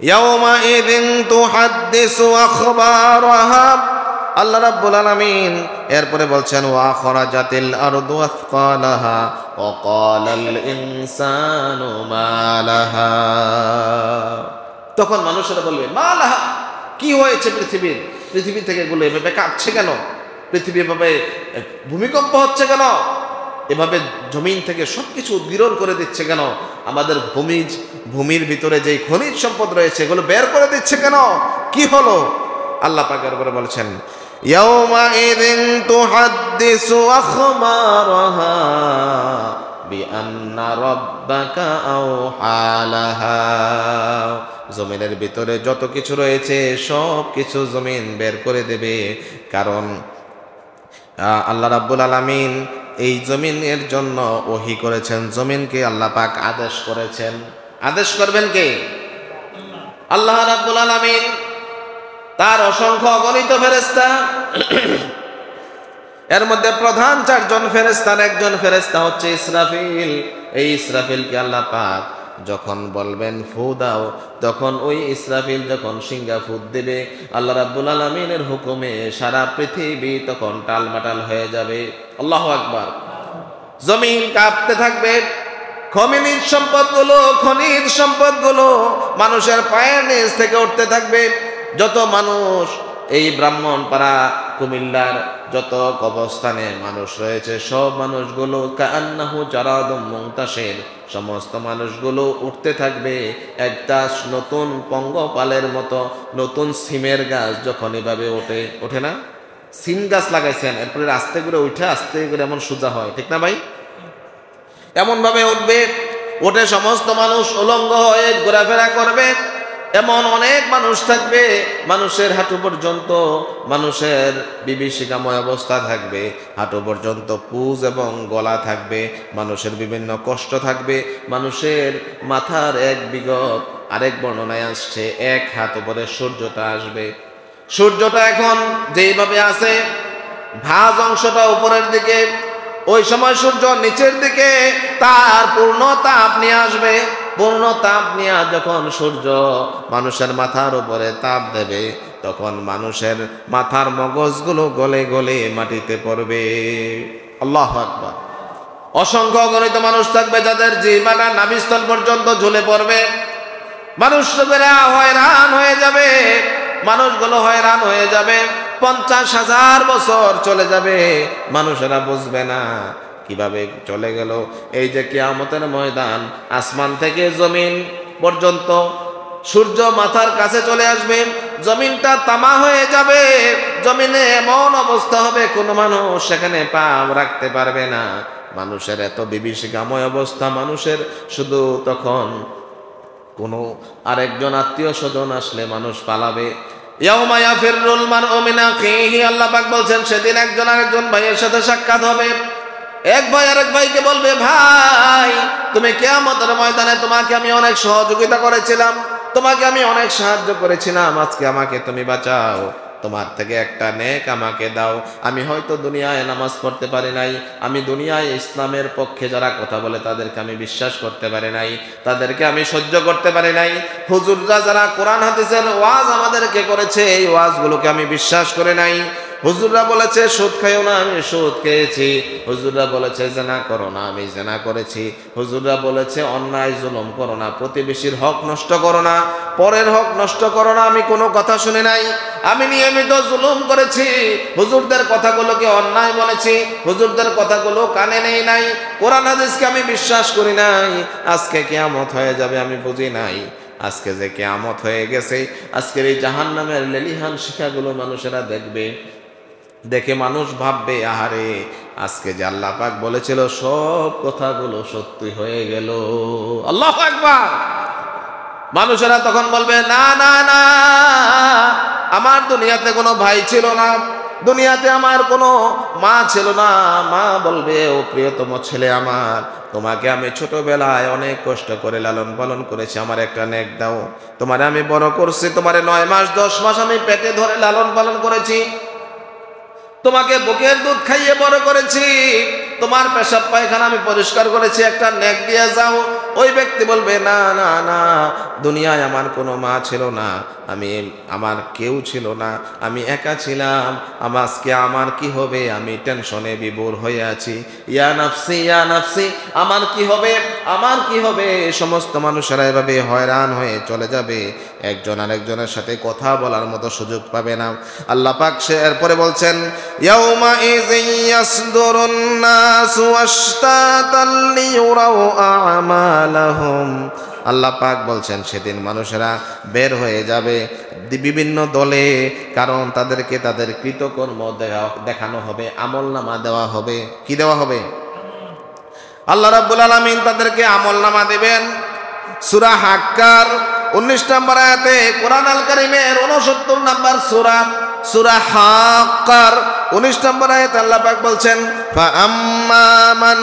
ইয়াউমাইযিন তুহাদ্দিসু আখবারাহা, আল্লাহ রাব্বুল আলামিন এরপরে বলছেন, ওয়া খরাজাতিল আরদু আথকালাহা ওয়া ক্বালাল ইনসানু মা লাহা। তখন মানুষেরা বলবে, মা লাহা, কি হয়েছে পৃথিবী থেকে এগুলো এভাবে কাঁপছে কেন? পৃথিবী এভাবে ভূমিকম্প হচ্ছে কেন? এভাবে জমিন থেকে সবকিছু উদ্গীরণ করে দিচ্ছে কেন? আমাদের ভূমির ভিতরে যে খনিজ সম্পদ রয়েছে এগুলো বের করে দিচ্ছে কেন? কি হলো? আল্লাহ পাক এরপরে বলছেন, ইয়াউমাইযিন তুহাদ্দিসু আখবারাহা বিআন্না রাব্বাকা আওহা লাহা। জমিনের ভিতরে যত কিছু রয়েছে সব কিছু জমিন বের করে দেবে, কারণ আল্লাহ রাব্বুল আলামিন এই জমিনের জন্য ওহী করেছেন, জমিনকে আল্লাহ পাক আদেশ করেছেন। আদেশ করবেন কে? আল্লাহ রাব্বুল আলামিন। তার অসংখ্য অগণিত ফেরেশতা এর মধ্যে প্রধান 4 জন ফেরেশতার একজন ফেরেশতা হচ্ছে ইসরাফিল। এই ইসরাফিলকে আল্লাহ পাক যখন বলবেন ফু দাও, তখন ওই ইসরাফিল যখন সিংহা ফুদ দেবে, আল্লাহ রাব্বুল আলামিনের হুকুমে সারা পৃথিবী তখন টালমাটাল হয়ে যাবে। আল্লাহু আকবার। জমিন কাঁপতে থাকবে, খনিজ সম্পদগুলো মানুষের পায়ের নিচ থেকে উঠতে থাকবে। যত মানুষ এই ব্রাহ্মণপাড়া কুমিল্লার যত কবরস্থানে মানুষ রয়েছে, সব মানুষগুলো কাআন্নাহু জারাদুম মুনতাশির, সমস্ত মানুষগুলো উঠতে থাকবে একটা নতুন পঙ্গপালের মতো। নতুন সিমের গাছ যখন এভাবে ওঠে না, সিম গাছ লাগাইছেন, এরপরে আস্তে করে এমন সোজা হয়, ঠিক না ভাই? এমন ভাবে উঠবে, উঠে সমস্ত মানুষ উলঙ্গ হয়ে ঘোরাফেরা করবে। এমন অনেক মানুষ থাকবে, মানুষের হাঁটু পর্যন্ত, মানুষের বিভীষিকাময় অবস্থা থাকবে, হাঁটু পর্যন্ত পুজ এবং গলা থাকবে, মানুষের বিভিন্ন কষ্ট থাকবে। মানুষের মাথার এক বিগত আরেক বর্ণনায় আসছে 1 হাত উপরে সূর্যটা আসবে। সূর্যটা এখন যেইভাবে আছে, ভাঁজ অংশটা উপরের দিকে, ওই সময় সূর্য নিচের দিকে তার পূর্ণ তাপ নিয়ে আসবে। পূর্ণ তাপ নিয়ে যখন সূর্য মানুষের মাথার উপরে তাপ দেবে, তখন মানুষের মাথার মগজগুলো গলে গলে মাটিতে পড়বে। আল্লাহু আকবার। অসংখ্য অগণিত মানুষ থাকবে যাদের জিহ্বাটা নাভিস্থল পর্যন্ত ঝুলে পড়বে। মানুষেরা হয়রান হয়ে যাবে, মানুষগুলো হয়রান হয়ে যাবে। 50,000 বছর চলে যাবে, মানুষেরা বুঝবে না কিভাবে চলে গেল। এই যে কিয়ামতের ময়দান, আসমান থেকে জমিন পর্যন্ত সূর্য মাথার কাছে চলে আসবে, জমিনটা তামা হয়ে যাবে। জমিনে এমন অবস্থা হবে, কোনো মানুষ সেখানে পা রাখতে পারবে না। মানুষের এত বিভীষিকাময় অবস্থা, মানুষের শুধু তখন কোনো আরেকজন আত্মীয় স্বজন আসলে মানুষ পালাবে। ইয়াউমা ইয়াফিরুল মারউ মিন আখিহি, আল্লাহ পাক বলছেন সেদিন একজন আরেকজন ভাইয়ের সাথে সাক্ষাৎ হবে। এক ভাই আরেক ভাইকে বলবে, ভাই তুমি কিয়ামতের ময়দানে তোমাকে আমি অনেক সহযোগিতা করেছিলাম, তোমাকে আমি অনেক সাহায্য করেছিলাম, আজকে আমাকে তুমি বাঁচাও, তোমার থেকে একটা নেক আমাকে দাও। আমি হয়তো দুনিয়ায় নামাজ পড়তে পারি নাই, আমি দুনিয়ায় ইসলামের পক্ষে যারা কথা বলে তাদেরকে আমি বিশ্বাস করতে পারি নাই, তাদেরকে আমি সহ্য করতে পারি নাই। হুজুররা যারা কোরআন হাদিসের ওয়াজ আমাদেরকে করেছে, এই ওয়াজগুলোকে আমি বিশ্বাস করে নাই। হুজুররা বলেছে সুদ খাইও না, আমি সুদ খেয়েছি। হুজুররা বলেছে জেনা করো না, আমি জেনা করেছি। হুজুররা বলেছে অন্যায় জুলুম করো না, প্রতিবেশীর হক নষ্ট করো না, পরের হক নষ্ট করো না, আমি কোনো কথা শুনি নাই। আমি নিয়মিত জুলুম করেছি, হুজুরদের কথাগুলোকে অন্যায় বলেছি, হুজুরদের কথাগুলো কানে নেই নাই, কোরআন হাদিসকে আমি বিশ্বাস করি নাই। আজকে কিয়ামত হয়ে যাবে আমি বুঝি নাই। আজকে যে কিয়ামত হয়ে গেছে, আজকের এই জাহান্নামের লেলিহান শিখাগুলো মানুষেরা দেখবে, দেখে মানুষ ভাববে, আহারে আজকে যে আল্লাহ পাক বলেছিল সব কথাগুলো সত্যি হয়ে গেল। আল্লাহু আকবার। মানুষেরা তখন বলবে, না না না, আমার দুনিয়াতে কোনো ভাই ছিল না, দুনিয়াতে আমার কোনো মা ছিল না। মা বলবে, ও প্রিয়তম ছেলে আমার, তোমাকে আমি ছোটবেলায় অনেক কষ্ট করে লালন পালন করেছি, আমার একটা নেক দাও। তোমারে আমি বড় করছি, তোমারে 9 মাস 10 মাস আমি পেটে ধরে লালন পালন করেছি, তোমাকে বুকের দুধ খাইয়ে বড় করেছি, তোমার পেশাব পায়খানা আমি পরিষ্কার করেছি, একটা নেক দিয়ে যাও। ওই ব্যক্তি বলবে, না না না, দুনিয়ায় আমার কোনো মা ছিল না, আমার কেউ ছিল না, আমি একা ছিলাম, আজকে আমার কি হবে, আমি টেনশনে বিভোর হয়ে আছি। ইয়া নাফসি ইয়া নাফসি, আমার কি হবে, আমার কি হবে। সমস্ত মানুষেরা এভাবে হয়রান হয়ে চলে যাবে, একজন আরেকজনের সাথে কথা বলার মতো সুযোগ পাবে না। আল্লাহ পাক সে এরপরে বলছেন, ইয়াউমা ইযি ইয়াসদুরুন নাসু আশতাতাল লিয়ুরাউ আ'মালাহুম। আল্লাহ পাক বলছেন সেদিন মানুষেরা বের হয়ে যাবে বিভিন্ন দলে, কারণ তাদেরকে তাদের কৃতকর্ম দেখানো হবে, আমলনামা দেওয়া হবে। কি দেওয়া হবে? আল্লাহ রাব্বুল আলামিন তাদেরকে আমলনামা দেবেন। সূরা হাক্কার 19 নম্বর আয়াতে, কোরআন আল কারীমের 69 নম্বর সূরা, সূরা হাক্কার 19 নম্বর আয়াতে আল্লাহ পাক বলছেন ফাআম্মা মান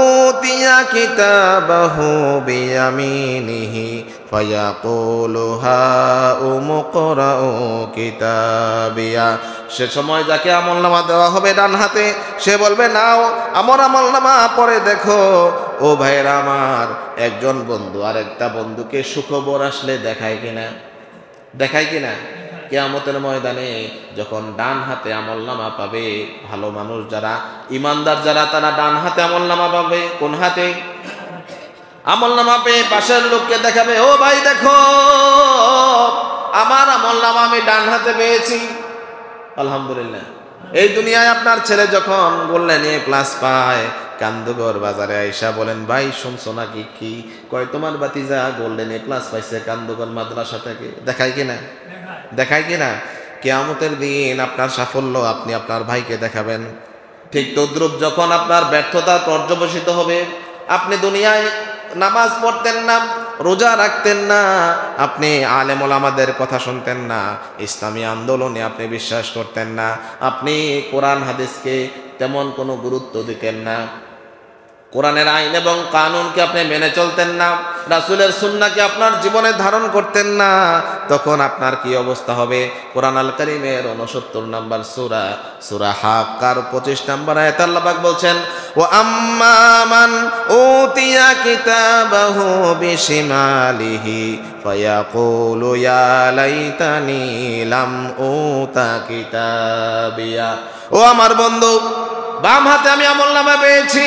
উতিয়া কিতাবাহু বিয়ামিনিহি ফায়াকুলু হাউমু করাউ কিতাবিয়া। সে সময় যাকে আমলনামা দেওয়া হবে ডান হাতে, সে বলবে নাও আমার আমলনামা পড়ে দেখো। ও ভাইরা আমার, একজন বন্ধু আরেকটা বন্ধুকে সুখবর আসলে দেখায় কিনা? দেখায় কিনা? কিয়ামতের ময়দানে যখন ডান হাতে আমলনামা পাবে, ভালো মানুষ যারা, ইমানদার যারা, তারা ডান হাতে আমলনামা পাবে। কোন হাতে? আমলনামা পেয়ে পাশের লোককে দেখাবে, ও ভাই দেখো আমার আমলনামা আমি ডান হাতে পেয়েছি, আলহামদুলিল্লাহ। এই দুনিয়ায় আপনার ছেলে যখন গোল্ডেন এ প্লাস পায়, কান্দুগর বাজারে আইসা বলেন ভাই শুনছো নাকি? কি কয়? তোমার ভাতিজা গোল্ডেন এ প্লাস পাইছে কান্দুগর মাদ্রাসা থেকে। দেখায় কিনা? দেখায় কিনা? কিয়ামতের দিন আপনার সাফল্য আপনি আপনার ভাইকে দেখাবেন। ঠিক তদ্রুপ যখন আপনার ব্যর্থতা পর্যবসিত হবে, আপনি দুনিয়ায় নামাজ পড়তেন না, রোজা রাখতেন না, আপনি আলেম ওলামাদের কথা শুনতেন না, ইসলামী আন্দোলনে আপনি বিশ্বাস করতেন না, আপনি কোরআন হাদিসকে তেমন কোনো গুরুত্ব দিতেন না, কোরআনের আইন এবং কানুনকে আপনি মেনে চলতেন না, রাসূলের সুন্নাহকে আপনার জীবনে ধারণ করতেন না, তখন আপনার কি অবস্থা হবে? কোরআন আল কারীমের 69 নম্বর সূরা, সূরা হাক্কার 25 নম্বর আয়াতে আল্লাহ পাক বলছেন ওয়া আম্মা মান উতিয়া কিতাবাহু বিশিমালিহি ফায়াকুলু ইয়া লাইতানি লাম উতা কিতাবিয়া। ও আমার বন্ধু, বাম হাতে আমি আমলনামা পেয়েছি,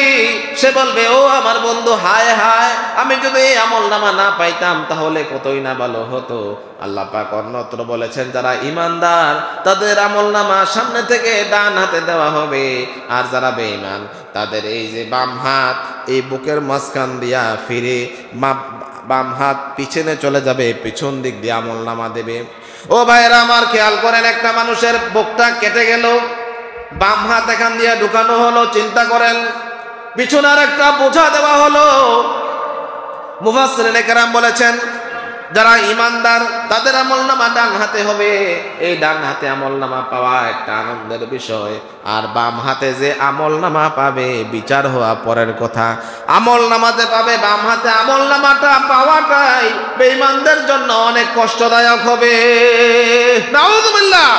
সে বলবে ও আমার বন্ধু হায় হায়, আমি যদি এই আমলনামা না পাইতাম তাহলে কতই না ভালো হতো। আল্লাহ পাক অন্যত্র বলেছেন যারা ইমানদার তাদের আমলনামা সামনে থেকে ডান হাতে দেওয়া হবে, আর যারা বেঈমান তাদের এই যে বাম হাত এই বুকের মাঝখান দিয়া ফিরে বাম হাত পিছনে চলে যাবে, পিছন দিক দিয়ে আমলনামা দেবে। ও ভাইরা আমার, খেয়াল করেন, একটা মানুষের বুকটা কেটে গেল, বাম হাত এখান দিয়ে ঢুকানো হলো, চিন্তা করেন, পিছনে আর একটা বোঝা দেওয়া হলো। মুফাসসিরিনে কেরাম বলেছেন যারা ইমানদার তাদের আমলনামা ডান হাতে হবে। এই ডান হাতে আমলনামা পাওয়া একটা আনন্দের বিষয়, আর বাম হাতে যে আমলনামা পাবে বিচার হওয়া পরের কথা। আমলনামা যে পাবে বাম হাতে, আমলনামাটা পাওয়াটাই বেঈমানদের জন্য অনেক কষ্টদায়ক হবে। নাউযুবিল্লাহ।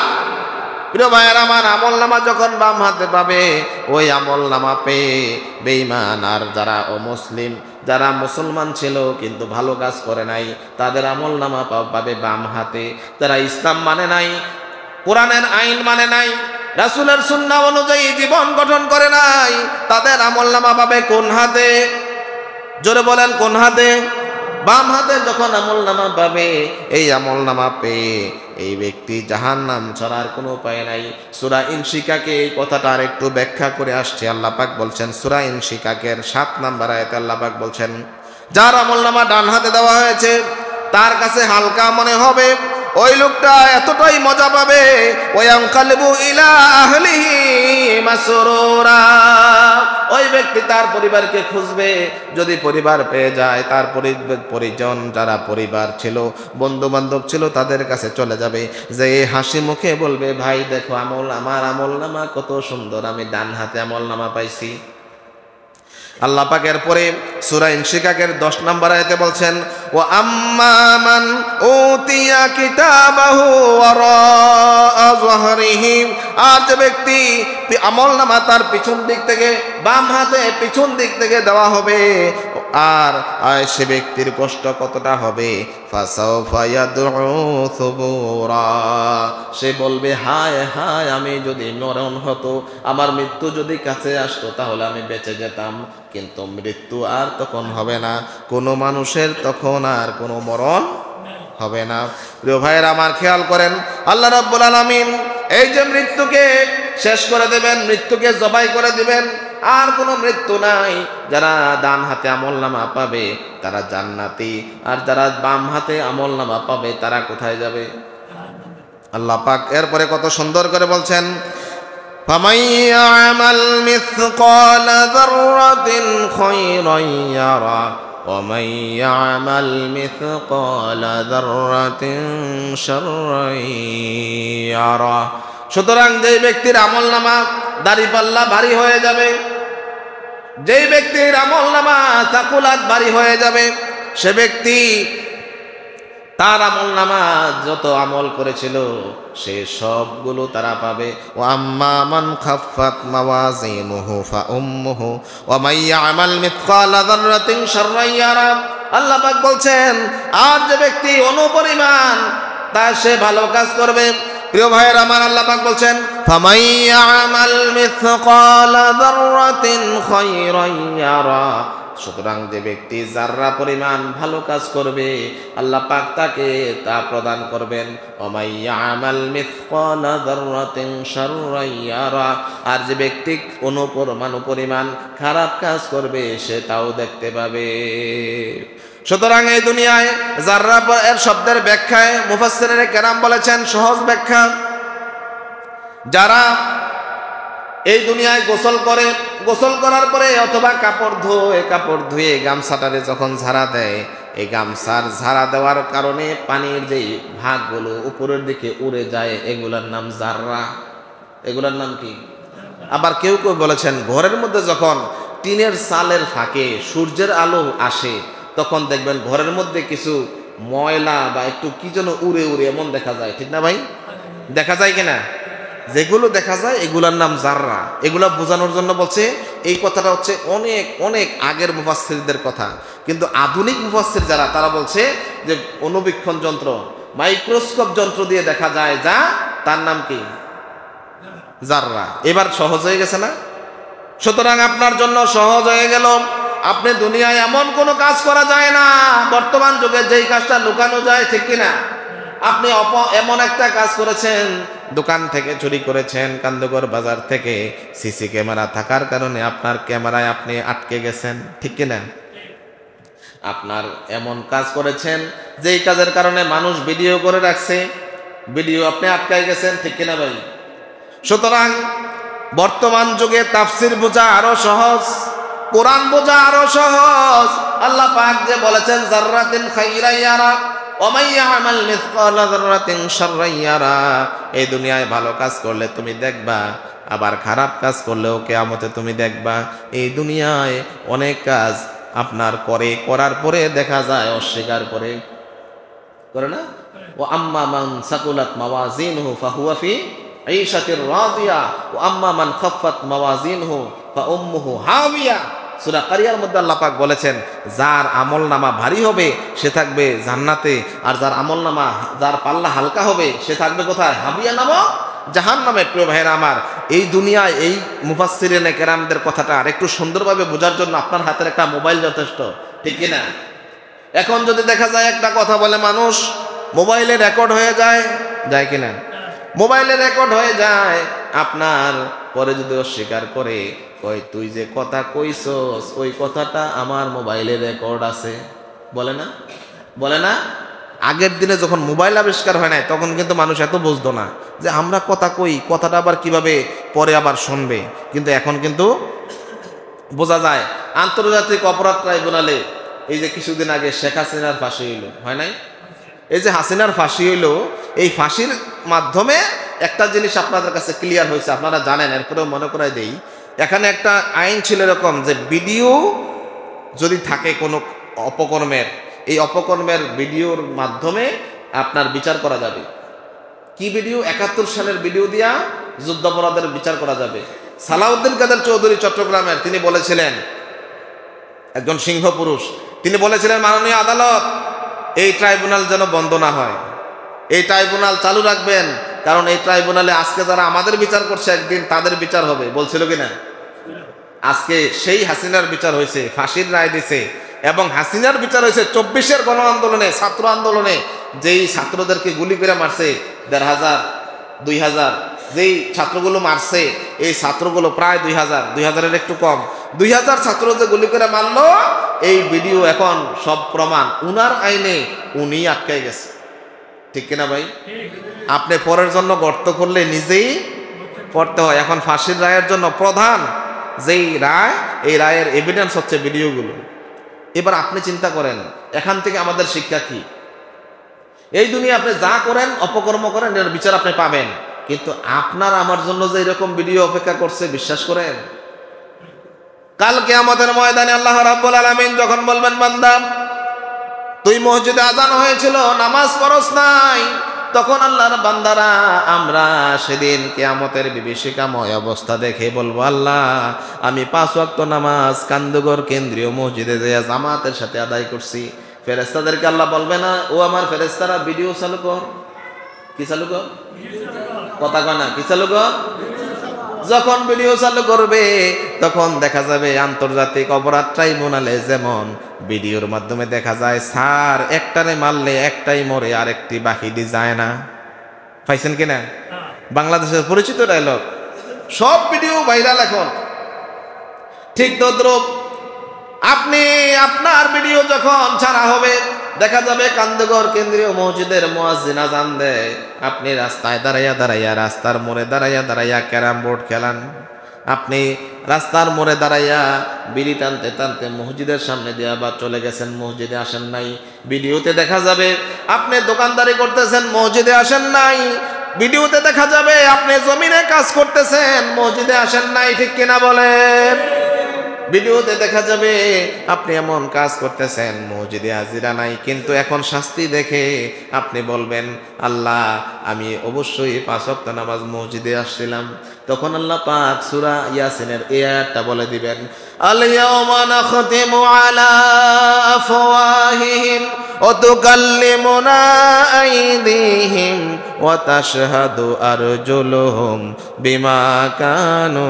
প্রিয় ভাইয়ের আমার, আমলনামা যখন বাম হাতে পাবে, ওই আমলনামা পেয়ে বেঈমান আর যারা অমুসলিম, যারা মুসলমান ছিল কিন্তু ভালো কাজ করে নাই, তাদের আমলনামা পাবে বাম হাতে। যারা ইসলাম মানে নাই, কোরআনের আইন মানে নাই, রাসূলের সুন্নাহ অনুযায়ী জীবন গঠন করে নাই, তাদের আমলনামা পাবে কোন হাতে? জোরে বলেন, কোন হাতে? বাম হাতে যখন আমলনামা পাবে, এই আমলনামা পেয়ে এই ব্যক্তি জাহান্নাম ছাড়ার কোনো উপায় নাই। সূরা ইনশিকাকে এই কথাটা আর একটু ব্যাখ্যা করে আসছে। আল্লাহ পাক বলছেন সূরা ইনশিকাকের 7 নম্বর আয়াতে আল্লাহ পাক বলছেন যার আমলনামা ডান হাতে দেওয়া হয়েছে তার কাছে হালকা মনে হবে, ওই লোকটা এতটাই মজা পাবে, ওয়ায়ানকালিবু ইলা আহলিহি মাসরুরা, ওই ব্যক্তি তার পরিবারকে খুঁজবে, যদি পরিবার পেয়ে যায় তার পরিজন যারা পরিবার ছিল, বন্ধু বান্ধব ছিল, তাদের কাছে চলে যাবে, যে হাসি মুখে বলবে ভাই দেখো আমার আমলনামা কত সুন্দর, আমি ডান হাতে আমলনামা পাইছি। আল্লাহ পাকের পরে সূরা ইনশিকাকের 10 নম্বর আয়াতে বলছেন ওয়া আম্মা মান উতিয়া কিতাবাহু ওয়ারাআ যাহরিহি, আর যে ব্যক্তি আমলনামা তার পিছন দিক থেকে, বাম হাতে পিছন দিক থেকে দেওয়া হবে, আর সে ব্যক্তির কষ্ট কতটা হবে, ফাসাউফা ইয়াদউ সুবুরা, সে বলবে হায় হায়, আমি যদি মরণ হতো, আমার মৃত্যু যদি কাছে আসতো তাহলে আমি বেঁচে যেতাম, কিন্তু মৃত্যু আর তখন হবে না, কোনো মানুষের তখন আর কোনো মরণ হবে না। প্রিয় ভাইয়েরা আমার, খেয়াল করেন, আল্লাহ রাব্বুল আলামিন এই যে মৃত্যুকে শেষ করে দেবেন, মৃত্যুকে জবাই করে দিবেন, আর কোনো মৃত্যু নাই। যারা ডান হাতে আমলনামা পাবে তারা জান্নাতি, আর যারা বাম হাতে আমলনামা পাবে তারা কোথায় যাবে? আল্লাহ পাক এরপরে কত সুন্দর করে বলছেন ফামান ইয়ামাল মিসকালা যাররাতিন খায়রান ইয়ারা ওয়া মান ইয়ামাল মিসকালা যাররাতিন শাররান ইয়ারা। সুতরাং যেই ব্যক্তির আমলনামা দাড়িপাল্লা ভারী হয়ে যাবে, যেই ব্যক্তির আমলনামা তাকুলাত ভারী হয়ে যাবে, সে ব্যক্তি তার আমলনামা যত আমল করেছিল সে সবগুলো তারা পাবে। ও আম্মা মান খাফফাত মাওয়াজিনুহু ফাউম্মুহু ওয়া মান ইয়ামাল মিথকালা যাররাতিন শাররান ইয়ারা। আল্লাহ পাক বলছেন, আর যে ব্যক্তি অনুপরিমাণ তা সে ভালো কাজ করবে। প্রিয় ভাইয়ের আমার, আল্লাহ পাক বলছেন ফামান ইয়ামাল মিথকালা যাররাতিন খায়রান ইয়ারা। সুতরাং যে ব্যক্তি যাররা পরিমাণ ভালো কাজ করবে আল্লাহ পাক তাকে তা প্রদান করবেন। ওমাই ইয়ামাল মিথকালা যাররাতিন শাররান ইয়ারা। আর যে ব্যক্তি অনুপরিমাণ খারাপ কাজ করবে সে তাও দেখতে পাবে। সুতরাং এই দুনিয়ায় যাররা এর শব্দের ব্যাখ্যায় মুফাসসিরিন কেরাম বলেছেন সহজ ব্যাখ্যা, যারা এই দুনিয়ায় গোসল করে, গোসল করার পরে অথবা কাপড় ধুয়ে গামছাটারে যখন ঝাড়া দেয়, এই গামছার ঝাড়া দেওয়ার কারণে পানির যেই ভাগগুলো উপরের দিকে উড়ে যায় এগুলার নাম জাররা। এগুলার নাম কি? আবার কেউ কেউ বলেছেন ঘরের মধ্যে যখন টিনের চালের ফাঁকে সূর্যের আলো আসে তখন দেখবেন ঘরের মধ্যে কিছু ময়লা বা একটু কি যেন উড়ে এমন দেখা যায়, ঠিক না ভাই? দেখা যায় কিনা? যেগুলো দেখা যায় এগুলার নাম জাররা। এগুলা বোঝানোর জন্য বলছে, এই কথাটা হচ্ছে অনেক অনেক আগের মুফাসসিরদের কথা, কিন্তু আধুনিক মুফাসসির যারা তারা বলছে যে অনুবীক্ষণ যন্ত্র, মাইক্রোস্কোপ যন্ত্র দিয়ে দেখা যায় যা, তার নাম কি? জাররা। এবার সহজ হয়ে গেছে না? সুতরাং আপনার জন্য সহজ হয়ে গেল। আপনি দুনিয়ায় এমন কোনো কাজ করা যায় না বর্তমান যুগে যেই কাজটা লুকানো যায়, ঠিক কিনা? আপনি এমন একটা কাজ করেছেন, দোকান থেকে চুরি করেছেন, কান্দগর বাজার থেকে সিসি ক্যামেরা থাকার কারণে আপনার ক্যামেরায় আপনি আটকে গেছেন, ঠিক কিনা? আপনার এমন কাজ করেছেন যেই কাজের কারণে মানুষ ভিডিও করে রাখছে, ভিডিও আপনি আটকায় গেছেন, ঠিক কিনা ভাই? সুতরাং বর্তমান যুগে তাফসীর বোঝা আরো সহজ, কোরআন বোঝা আরো সহজ। আল্লাহ পাক যে বলেছেন যাররাতিন খায়রান ইয়ারা ওয়া মান ইয়ামাল মিথকালা যাররাতিন শাররান ইয়ারা। এই দুনিয়ায় ভালো কাজ করলে তুমি দেখবা, আবার খারাপ কাজ করলেও কিয়ামতে তুমি দেখবা। এই দুনিয়ায় অনেক কাজ আপনার করার পরে দেখা যায় অস্বীকার করে না? ও আম্মা মান সাকুলাত মাওয়াজিনুহু ফাহুয়া ফি ঈশাতির রাদিয়া ওয়া আম্মা মান খাফফাত মাওয়াজিনুহু ফাউম্মুহু হাওিয়া। সূরা কারিয়ার মধ্যে আল্লাহ পাক বলেছেন, যার আমলনামা ভারী হবে সে থাকবে জান্নাতে, আর যার পাল্লা হালকা হবে সে থাকবে কোথায়? হাবিয়া নামক জাহান্নামে। প্রিয় ভাইয়েরা আমার, এই দুনিয়ায় এই মুফাসসিরিনে কেরামদের কথাটা আরেকটু সুন্দরভাবে বোঝার জন্য আপনার হাতের একটা মোবাইল যথেষ্ট, ঠিক কিনা? এখন যদি দেখা যায় একটা কথা বলে মানুষ, মোবাইলে রেকর্ড হয়ে যায় কিনা? মোবাইলে রেকর্ড হয়ে যায়, আপনার পরে যদি অস্বীকার করে, কই তুই যে কথা কইছস ওই কথাটা আমার মোবাইলে রেকর্ড আছে, বলে না? আগের দিনে যখন মোবাইল আবিষ্কার হয় নাই তখন কিন্তু মানুষ এত বুঝতো না যে আমরা কথা কই, কথাটা আবার কিভাবে পরে আবার শুনবে। কিন্তু এখন কিন্তু বোঝা যায়। আন্তর্জাতিক অপরাধ ট্রাইব্যুনালে এই যে কিছুদিন আগে শেখ হাসিনার ফাঁসি হইল, হয় নাই? এই যে হাসিনার ফাঁসি হইল, এই ফাঁসির মাধ্যমে একটা জিনিস আপনাদের কাছে ক্লিয়ার হয়েছে, আপনারা জানেন, এরপরেও মনে করাই দেই। এখানে একটা আইন ছিল এরকম যে ভিডিও যদি থাকে কোনো অপকর্মের, এই অপকর্মের ভিডিওর মাধ্যমে আপনার বিচার করা যাবে। কি ভিডিও? 71 সালের ভিডিও দিয়া যুদ্ধাপরাধের বিচার করা যাবে। সালাউদ্দিন কাদের চৌধুরী চট্টগ্রামের, তিনি বলেছিলেন, একজন সিংহ পুরুষ, তিনি বলেছিলেন মাননীয় আদালত এই ট্রাইব্যুনাল যেন বন্ধ না হয়, এই ট্রাইব্যুনাল চালু রাখবেন, কারণ এই ট্রাইব্যুনালে আজকে যারা আমাদের বিচার করছে একদিন তাদের বিচার হবে। বলছিল কিনা? আজকে সেই হাসিনার বিচার হয়েছে, ফাঁসির রায় দিছে, এবং হাসিনার বিচার হয়েছে 24-এর গণ আন্দোলনে, ছাত্র আন্দোলনে যেই ছাত্রদেরকে গুলি করে মারছে 1500 2000, যেই ছাত্রগুলো মারছে এই ছাত্রগুলো প্রায় 2000-এর একটু কম, 2000 ছাত্র যে গুলি করে মারলো, এই ভিডিও এখন সব প্রমাণ উনার আইনে উনি আটকে গেছে, ঠিক কিনা ভাই? আপনি পরের জন্য গর্ত করলে নিজেই পড়তে হয়। এখন ফাঁসির রায়ের জন্য প্রধান যেই রায়, এই রায়ের এভিডেন্স হচ্ছে ভিডিওগুলো। এবার আপনি চিন্তা করেন এখান থেকে আমাদের শিক্ষা কি? এই দুনিয়া আপনি যা করেন, অপকর্ম করেন, এর বিচার আপনি পাবেন, কিন্তু আপনার আমার জন্য যে এরকম ভিডিও অপেক্ষা করছে বিশ্বাস করেন? কাল কিয়ামতের ময়দানে আল্লাহ রাব্বুল আলামিন যখন বলবেন, বান্দা তুই মসজিদে আজান হয়েছিল, নামাজ পড়স নাই, তখন আল্লাহর বান্দারা আমরা সেদিন কিয়ামতের বিভীষিকাময় অবস্থা দেখে বলবো, আল্লাহ আমি 5 ওয়াক্ত নামাজ কান্দুগর কেন্দ্রীয় মসজিদে যে জামাতের সাথে আদায় করছি। ফেরেশতাদেরকে আল্লাহ বলবে না, ও আমার ফেরেশতারা ভিডিও চালু কর। কি চালু কর? কথা কয় না, কি চালু কর? যখন ভিডিও চালু করবে তখন দেখা যাবে আন্তর্জাতিক অপরাধ ট্রাইব্যুনালে যেমন ভিডিওর মাধ্যমে দেখা যায় স্যার একটারে মারলে একটাই মরে আরেকটি বাকি দিয়ে যায় না। পাইছেন কিনা? বাংলাদেশের পরিচিত ডায়লগ, সব ভিডিও ভাইরাল এখন। ঠিক তদ্রুপ আপনি আপনার ভিডিও যখন ছাড়া হবে দেখা যাবে কান্দগর কেন্দ্রীয় মসজিদের মুয়াজ্জিন আযান দেয়, আপনি রাস্তায় দাঁড়াইয়া রাস্তার মোড়ে দাঁড়াইয়া ক্যারাম বোর্ড খেলান। আপনি রাস্তার মোড়ে দাঁড়াইয়া বিড়ি টানতে টানতে মসজিদের সামনে দিয়ে আবার চলে গেছেন, মসজিদে আসেন নাই। ভিডিওতে দেখা যাবে আপনি দোকানদারি করতেছেন, মসজিদে আসেন নাই। ভিডিওতে দেখা যাবে আপনি জমিনে কাজ করতেছেন, মসজিদে আসেন নাই। ঠিক কিনা বলেন? ভিডিওতে দেখা যাবে আপনি এমন কাজ করতেছেন, মসজিদে হাজিরা নাই, কিন্তু এখন শাস্তি দেখে আপনি বলবেন, আল্লাহ আমি অবশ্যই 5 ওয়াক্ত নামাজ মসজিদে আসছিলাম। তখন আল্লাহ পাক সূরা ইয়াসিনের এই আয়াতটা বলে দিবেন, আল ইয়াওমা নাখতিমু আলা আফওয়াহিহিম ওয়া তুকাল্লিমুনা আইদিহিম ওয়া তাশহাদু আরজুলুহুম বিমা কানু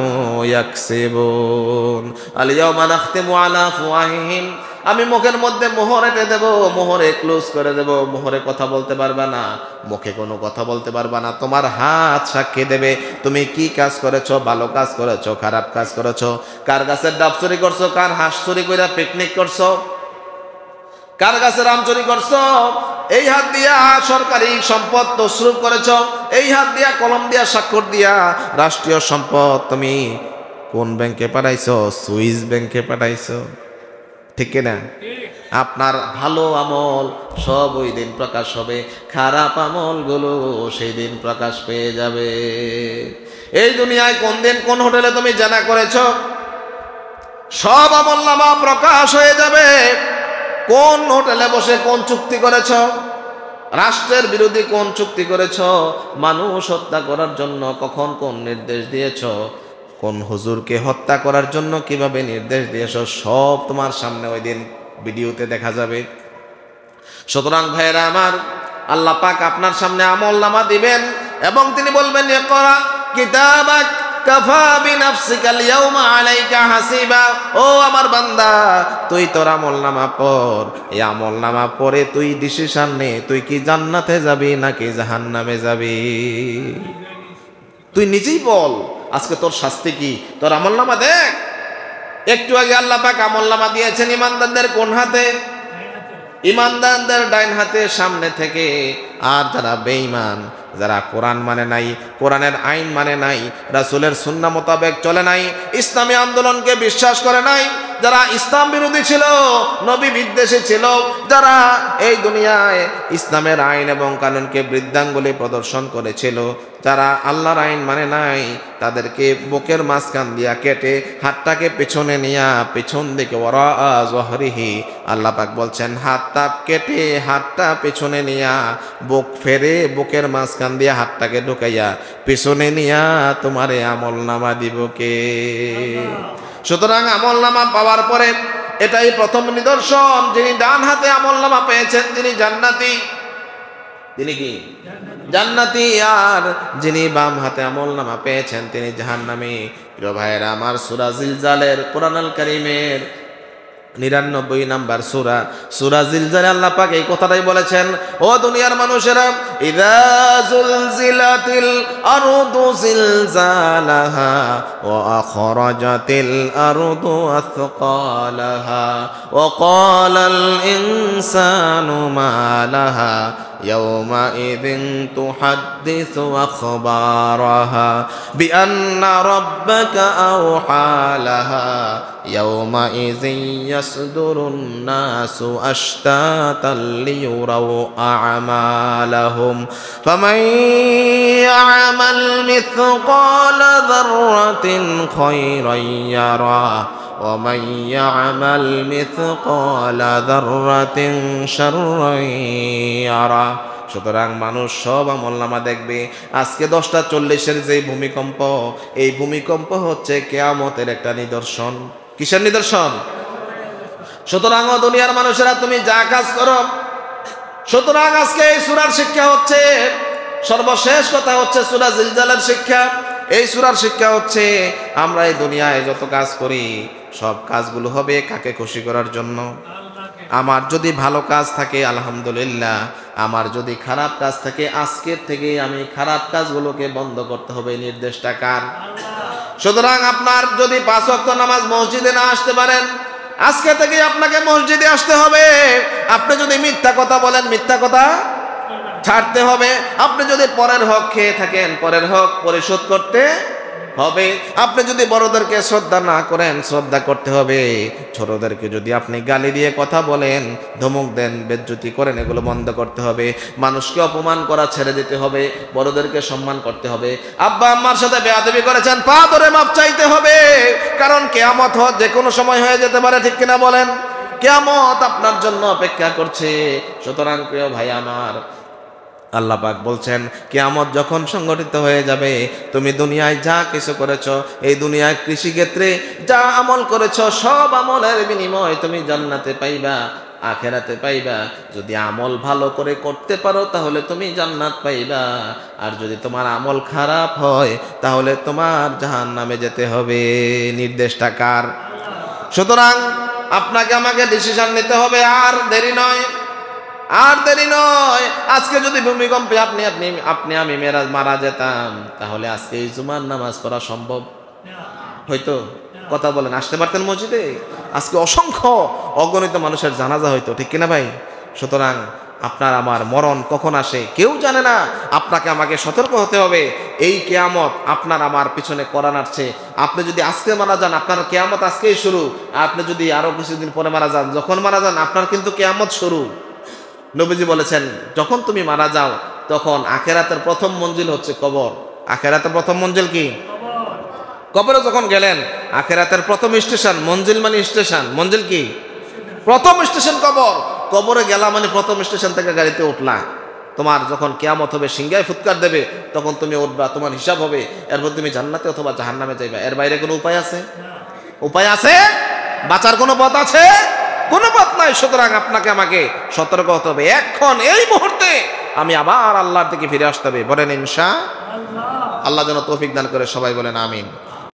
ইয়াকসিবুন। আল ইয়াওমা নাখতিমু আলা আফওয়াহিহিম, আমি মুখের মধ্যে মোহর এঁটে দেব, মোহরে ক্লোজ করে দেব, মোহরে কথা বলতে পারবা না, মুখে কোনো কথা বলতে পারবা না। তোমার হাত সাক্ষী দেবে তুমি কি কাজ করেছো, ভালো কাজ করেছো, খারাপ কাজ করেছো, কার গাছের ডাব চুরি করছো, কার হাঁস চুরি করে পিকনিক করছো, কার গাছের আম চুরি করছো, এই হাত দিয়া সরকারি সম্পদ তসরুফ করেছো, এই হাত দিয়া কলম দিয়া স্বাক্ষর দিয়া রাষ্ট্রীয় সম্পদ তুমি কোন ব্যাংকে পাঠাইছো, সুইস ব্যাংকে পাঠাইছো। ঠিক কিনা? আপনার ভালো আমল সব ওই দিন প্রকাশ হবে, খারাপ আমলগুলো সেই দিন প্রকাশ পেয়ে যাবে। এই দুনিয়ায় কোন দিন কোন হোটেলে তুমি জানা করেছো, সব আমলনামা প্রকাশ হয়ে যাবে। কোন হোটেলে বসে কোন চুক্তি করেছো, রাষ্ট্রের বিরোধী কোন চুক্তি করেছো, মানুষ হত্যা করার জন্য কখন কোন নির্দেশ দিয়েছো, কোন হুজুরকে হত্যা করার জন্য কিভাবে নির্দেশ দিয়েছো, সব তোমার সামনে ওই দিন ভিডিওতে দেখা যাবে। সুতরাং ভাইয়েরা আমার, আল্লাহ পাক আপনার সামনে আমলনামা দিবেন এবং তিনি বলবেন, ইকরা কিতাবাক কাফা বিনাফসিকাল ইয়াউমা আলাইকা হাসিবা। ও আমার বান্দা, তুই তোর আমলনামা পড়, এই আমলনামা পড়ে তুই ডিসিশন নে, তুই কি জান্নাতে যাবি নাকি জাহান্নামে যাবি। তুই নিজেই বল আজকে তোর শাস্তি কি, তোর আমলনামা দেখ। একটু আগে আল্লাহ পাক আমলনামা দিয়েছেন ইমানদারদের কোন হাতে? ইমানদারদের ডাইন হাতে, সামনে থেকে। আর যারা বেঈমান, যারা কোরআন মানে নাই, কোরআনের আইন মানে নাই, রাসূলের সুন্নাহ মোতাবেক চলে নাই, ইসলামী আন্দোলনকে বিশ্বাস করে নাই, যারা ইসলাম বিরোধী ছিল, নবী বিদ্বেষী ছিল, যারা এই দুনিয়ায় ইসলামের আইন এবং কানুনকে বৃদ্ধাঙ্গুলি প্রদর্শন করেছিল, যারা আল্লাহর আইন মানে নাই, তাদেরকে বুকের মাঝখান দিয়া কেটে হাতটাকে পেছনে নিয়া পেছন দিকে ওয়ারা যহরিহি, আল্লাহ পাক বলছেন হাতটা কেটে হাতটা পেছনে নিয়া বুক ফেরে বুকের মাঝখান দিয়া হাতটাকে ঢুকাইয়া পেছনে নিয়া তোমারে আমলনামা দিব কে? সুতরাং আমলনামা পাওয়ার পরে এটাই প্রথম নিদর্শন, যিনি ডান হাতে আমলনামা পেয়েছেন তিনি জান্নাতি। তিনি কি? জান্নাতি। আর যিনি বাম হাতে আমলনামা পেয়েছেন তিনি জাহান্নামী। প্রিয় ভাইয়েরা আমার, সূরা জিলজালের কোরআনুল কারীমের 99 নাম্বার সূরা, সূরা জিলজালে আল্লাহ পাক এই কথাটাই বলেছেন, ও দুনিয়ার মানুষেরা, ইযা যুলজিলাতিল আরদু জিলজালাহা ওয়া আখরাজাতিল আরদু আথকালাহা ওয়া ক্বালাল ইনসানু মা লাহা ইয়াওমাইযিন তুহাদ্দিসু আখবারাহা বিআন্না রাব্বাকা আওহা লাহা يومئذ يصدر الناس أشتاتا ليروا أعمالهم فمن يعمل مثقال ذرة خيرا يره ومن يعمل مثقال ذرة شرا يره। সুতরাং মানুষ সব আমলনামা দেখবে। আজকে 10:40 যে ভূমিকম্প, এই ভূমিকম্প হচ্ছে কিয়ামতের একটা নিদর্শন। কিসের নিদর্শন? সুতরাং দুনিয়ার মানুষেরা তুমি যা কাজ করো, সুতরাং আজকে এই সূরার শিক্ষা হচ্ছে, সর্বশেষ কথা হচ্ছে সূরা জিলজালের শিক্ষা। এই সূরার শিক্ষা হচ্ছে আমরা এই দুনিয়ায় যত কাজ করি সব কাজগুলো হবে কাকে খুশি করার জন্য। আমার যদি ভালো কাজ থাকে আলহামদুলিল্লাহ, আমার যদি খারাপ কাজ থাকে আজকের থেকে আমি খারাপ কাজগুলোকে বন্ধ করতে হবে। নির্দেশটা কার? সুতরাং আপনার যদি 5 ওয়াক্ত নামাজ মসজিদে না আসতে পারেন, আজকে থেকে আপনাকে মসজিদে আসতে হবে। আপনি যদি মিথ্যা কথা বলেন, মিথ্যা কথা ছাড়তে হবে। আপনি যদি পরের হক খেয়ে থাকেন, পরের হক পরিশোধ করতে হবে। আপনি যদি বড়দেরকে শ্রদ্ধা না করেন, শ্রদ্ধা করতে হবে। ছোটদেরকে যদি আপনি গালি দিয়ে কথা বলেন, ধমক দেন, বেজ্জতি করেন, এগুলো বন্ধ করতে হবে। মানুষকে অপমান করা ছেড়ে দিতে হবে, বড়দেরকে সম্মান করতে হবে। আব্বা আম্মার সাথে বেয়াদবি করেছেন, পা ধরে মাপ চাইতে হবে, কারণ কিয়ামত যে কোনো সময় হয়ে যেতে পারে, ঠিক কিনা বলেন? কিয়ামত আপনার জন্য অপেক্ষা করছে। সুতরাং প্রিয় ভাই আমার, আল্লাহ পাক বলছেন কিয়ামত যখন সংগঠিত হয়ে যাবে, তুমি দুনিয়ায় যা কিছু করেছো, এই দুনিয়ায় কৃষিক্ষেত্রে যা আমল করেছো, সব আমলের বিনিময় তুমি জান্নাতে পাইবা, আখেরাতে পাইবা। যদি আমল ভালো করে করতে পারো তাহলে তুমি জান্নাত পাইবা, আর যদি তোমার আমল খারাপ হয় তাহলে তোমার জাহান্নামে যেতে হবে। নির্দেশটা কার? সুতরাং আপনাকে আমাকে ডিসিশন নিতে হবে, আর দেরি নয়, আর দেরি নয়। আজকে যদি ভূমিকম্পে আপনি আমি মারা যেতাম, তাহলে আজকে এই জুমার নামাজ পড়া সম্ভব হয়তো? কথা বলেন, আসতে পারতেন মসজিদে? আজকে অসংখ্য অগণিত মানুষের জানাজা হইতো, ঠিক কিনা ভাই? সুতরাং আপনার আমার মরণ কখন আসে কেউ জানে না। আপনাকে আমাকে সতর্ক হতে হবে। এই কিয়ামত আপনার আমার পিছনে কোরআন আসছে। আপনি যদি আজকে মারা যান, আপনার কিয়ামত আজকেই শুরু। আপনি যদি আরো কিছুদিন পরে মারা যান, যখন মারা যান আপনার কিন্তু কিয়ামত শুরু। নবীজি বলেছেন, যখন তুমি মারা যাও তখন আখেরাতের প্রথম মঞ্জিল হচ্ছে কবর। আখেরাতের প্রথম মঞ্জিল কি? কবরে যখন গেলেন, আখেরাতের প্রথম স্টেশন, মঞ্জিল মানে স্টেশন, মঞ্জিল কি? প্রথম স্টেশন কবর। কবরে গেলা মানে প্রথম স্টেশন থেকে গাড়িতে উঠলা। তোমার যখন কিয়ামত হবে, সিংহায় ফুৎকার দেবে, তখন তুমি উঠবা, তোমার হিসাব হবে, এরপর তুমি জান্নাতে অথবা জাহান্নামে যাইবা। এর বাইরে কোনো উপায় আছে? উপায় আছে? বাঁচার কোনো পথ আছে? কোনো পথ নাই। সুতরাং আপনাকে আমাকে সতর্ক হতে হবে। এখন এই মুহূর্তে আমি আবার আল্লাহর দিকে ফিরে আসতে হবে। বলেন ইনশাআল্লাহ। আল্লাহ যেন তৌফিক দান করে, সবাই বলেন আমিন।